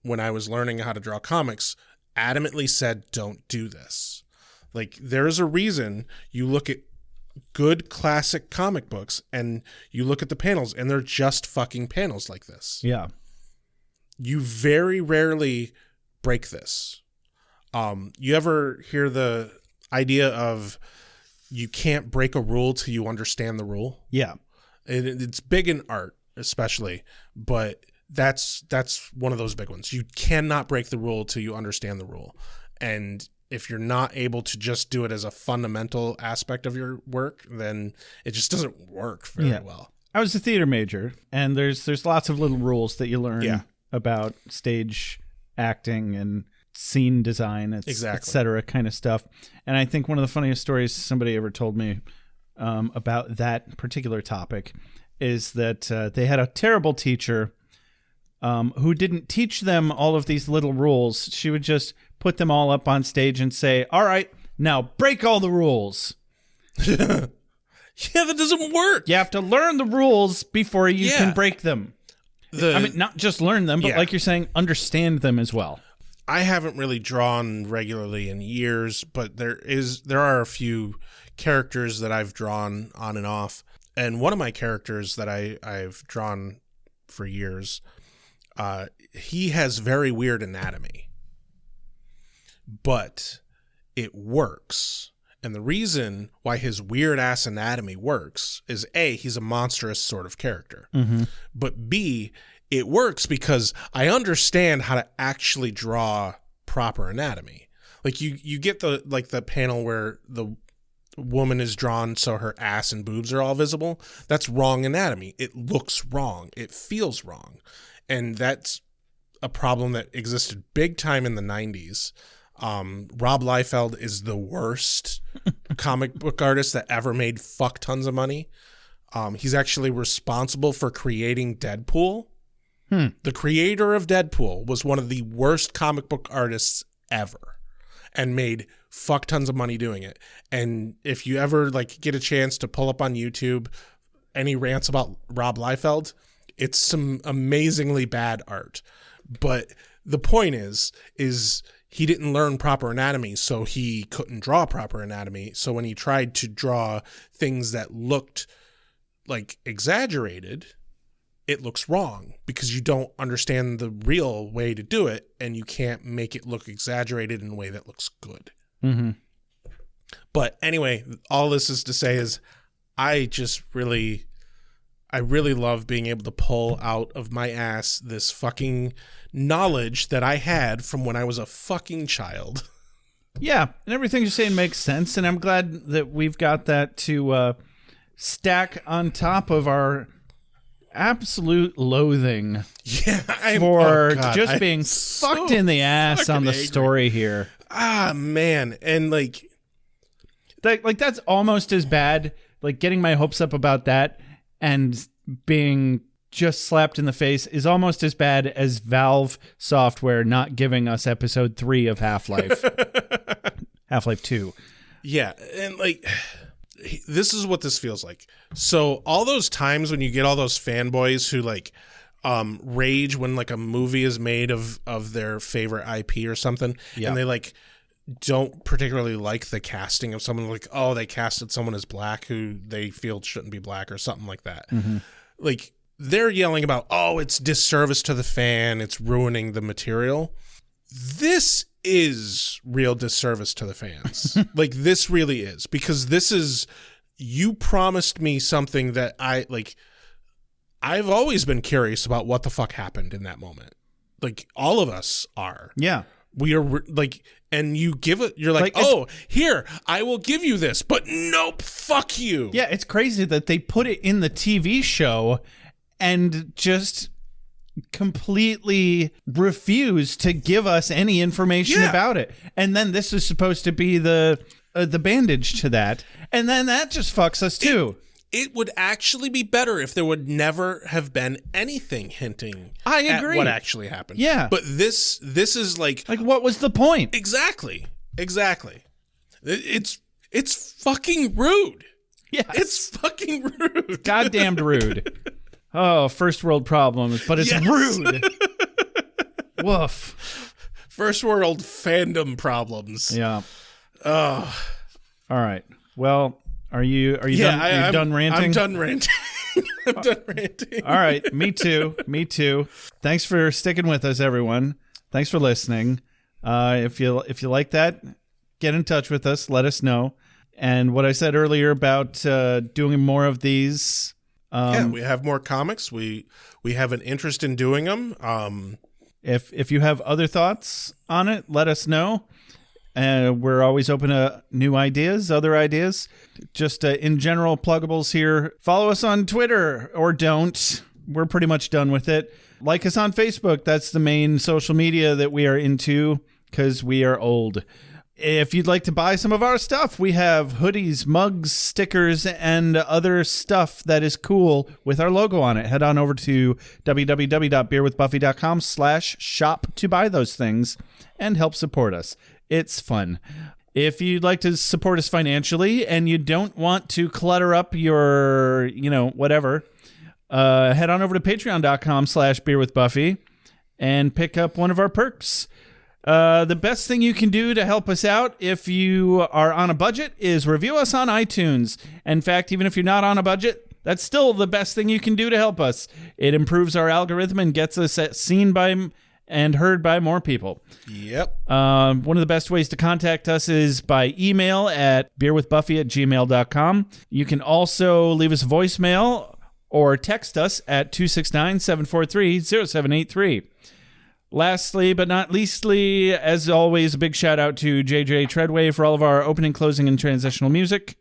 S7: when I was learning how to draw comics, adamantly said, don't do this. Like, there's a reason you look at good classic comic books and you look at the panels and they're just fucking panels like this.
S6: Yeah.
S7: You very rarely break this. You ever hear the idea of you can't break a rule till you understand the rule?
S6: Yeah.
S7: It's big in art, especially, but that's one of those big ones. You cannot break the rule till you understand the rule. And if you're not able to just do it as a fundamental aspect of your work, then it just doesn't work very well.
S6: I was a theater major, and there's lots of little rules that you learn about stage acting and scene design, et cetera, kind of stuff. And I think one of the funniest stories somebody ever told me about that particular topic is that they had a terrible teacher who didn't teach them all of these little rules. She would just put them all up on stage and say, all right, now break all the rules.
S7: Yeah, that doesn't work.
S6: You have to learn the rules before you can break them. I mean, not just learn them, but like you're saying, understand them as well.
S7: I haven't really drawn regularly in years, but there are a few characters that I've drawn on and off. And one of my characters that I've drawn for years, he has very weird anatomy, but it works. And the reason why his weird ass anatomy works is A, he's a monstrous sort of character, but B, it works because I understand how to actually draw proper anatomy. Like you get the panel where the woman is drawn so her ass and boobs are all visible. That's wrong anatomy. It looks wrong. It feels wrong. And that's a problem that existed big time in the 90s. Rob Liefeld is the worst comic book artist that ever made fuck tons of money. He's actually responsible for creating Deadpool. The creator of Deadpool was one of the worst comic book artists ever and made fuck tons of money doing it. And if you ever like get a chance to pull up on YouTube any rants about Rob Liefeld, it's some amazingly bad art. But the point is he didn't learn proper anatomy, so he couldn't draw proper anatomy. So when he tried to draw things that looked like exaggerated, it looks wrong because you don't understand the real way to do it, and you can't make it look exaggerated in a way that looks good. But anyway, all this is to say is I really love being able to pull out of my ass this fucking knowledge that I had from when I was a fucking child.
S6: Yeah, and everything you're saying makes sense, and I'm glad that we've got that to stack on top of our absolute loathing for just being fucked in the ass on the
S7: angry
S6: story here.
S7: Ah, man. And like
S6: that's almost as bad, like getting my hopes up about that and being just slapped in the face is almost as bad as Valve Software not giving us episode 3 of Half-Life. Half-Life 2.
S7: Yeah, and like this is what this feels like. So all those times when you get all those fanboys who like rage when like a movie is made of their favorite IP or something, and they like don't particularly like the casting of someone, like, oh, they casted someone as black who they feel shouldn't be black or something like that. Like they're yelling about, oh, it's disservice to the fan, it's ruining the material. This is real disservice to the fans. Like this really is, because this is you promised me something that I've always been curious about what the fuck happened in that moment. Like, all of us are.
S6: Yeah.
S7: We are like, and you give it, you're like, oh, here, I will give you this, but nope, fuck you.
S6: Yeah, it's crazy that they put it in the TV show and just completely refuse to give us any information about it. And then this is supposed to be the bandage to that. And then that just fucks us too.
S7: It would actually be better if there would never have been anything hinting
S6: I agree.
S7: at what actually happened.
S6: Yeah.
S7: But this is like
S6: what was the point?
S7: Exactly. It's fucking rude.
S6: Yeah.
S7: It's fucking rude.
S6: Goddamned rude. Oh, first world problems, but it's rude. Woof.
S7: First world fandom problems.
S6: Yeah.
S7: Oh.
S6: All right. Well, Are you done? Are you done ranting?
S7: I'm done ranting. I'm done ranting.
S6: All right. Me too. Thanks for sticking with us, everyone. Thanks for listening. If you like that, get in touch with us. Let us know. And what I said earlier about doing more of these.
S7: We have more comics. We have an interest in doing them.
S6: If you have other thoughts on it, let us know. We're always open to new ideas, other ideas. Just in general, pluggables here. Follow us on Twitter or don't. We're pretty much done with it. Like us on Facebook. That's the main social media that we are into because we are old. If you'd like to buy some of our stuff, we have hoodies, mugs, stickers, and other stuff that is cool with our logo on it. Head on over to www.beerwithbuffy.com/shop to buy those things and help support us. It's fun. If you'd like to support us financially and you don't want to clutter up your, whatever, head on over to patreon.com/beerwithbuffy and pick up one of our perks. The best thing you can do to help us out if you are on a budget is review us on iTunes. In fact, even if you're not on a budget, that's still the best thing you can do to help us. It improves our algorithm and gets us seen by and heard by more people.
S7: Yep.
S6: One of the best ways to contact us is by email at beerwithbuffy@gmail.com. You can also leave us a voicemail or text us at 269-743-0783. Lastly, but not leastly, as always, a big shout out to JJ Treadway for all of our opening, closing, and transitional music.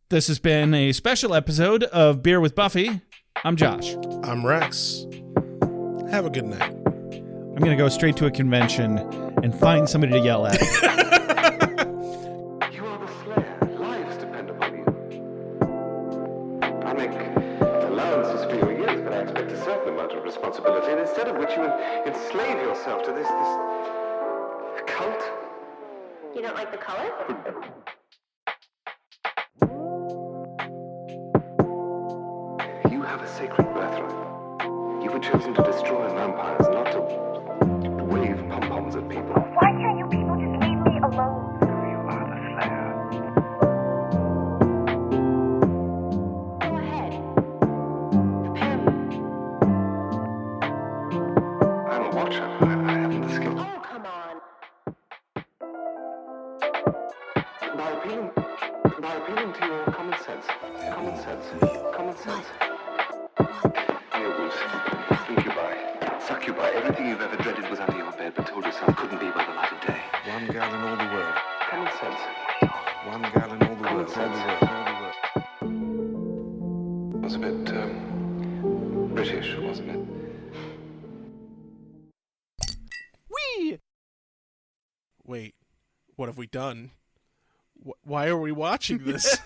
S6: This has been a special episode of Beer with Buffy. I'm Josh.
S7: I'm Rex. Have a good night.
S6: I'm going to go straight to a convention and find somebody to yell at.
S12: You are the Slayer. Lives depend upon you. I make allowances for your years, but I expect a certain amount of responsibility, and instead of which you enslave yourself to this cult.
S9: You don't like the color?
S12: You have a sacred birthright. You were chosen to destroy vampires, not to wave pom-poms at people.
S13: Why can't you people just leave me alone?
S12: You are the Slayer.
S9: Go ahead. Prepare me.
S12: I'm a watcher. I haven't the skill.
S9: Oh, come on.
S12: By appealing to your common sense. Werewolves, incubi, succubi, everything you've ever dreaded was under your bed, but told yourself couldn't be by the light of day.
S4: One gal in all the world.
S12: Common sense.
S4: One gal in all the world.
S12: Was a bit, British, wasn't it?
S7: Wait, what have we done? Why are we watching this?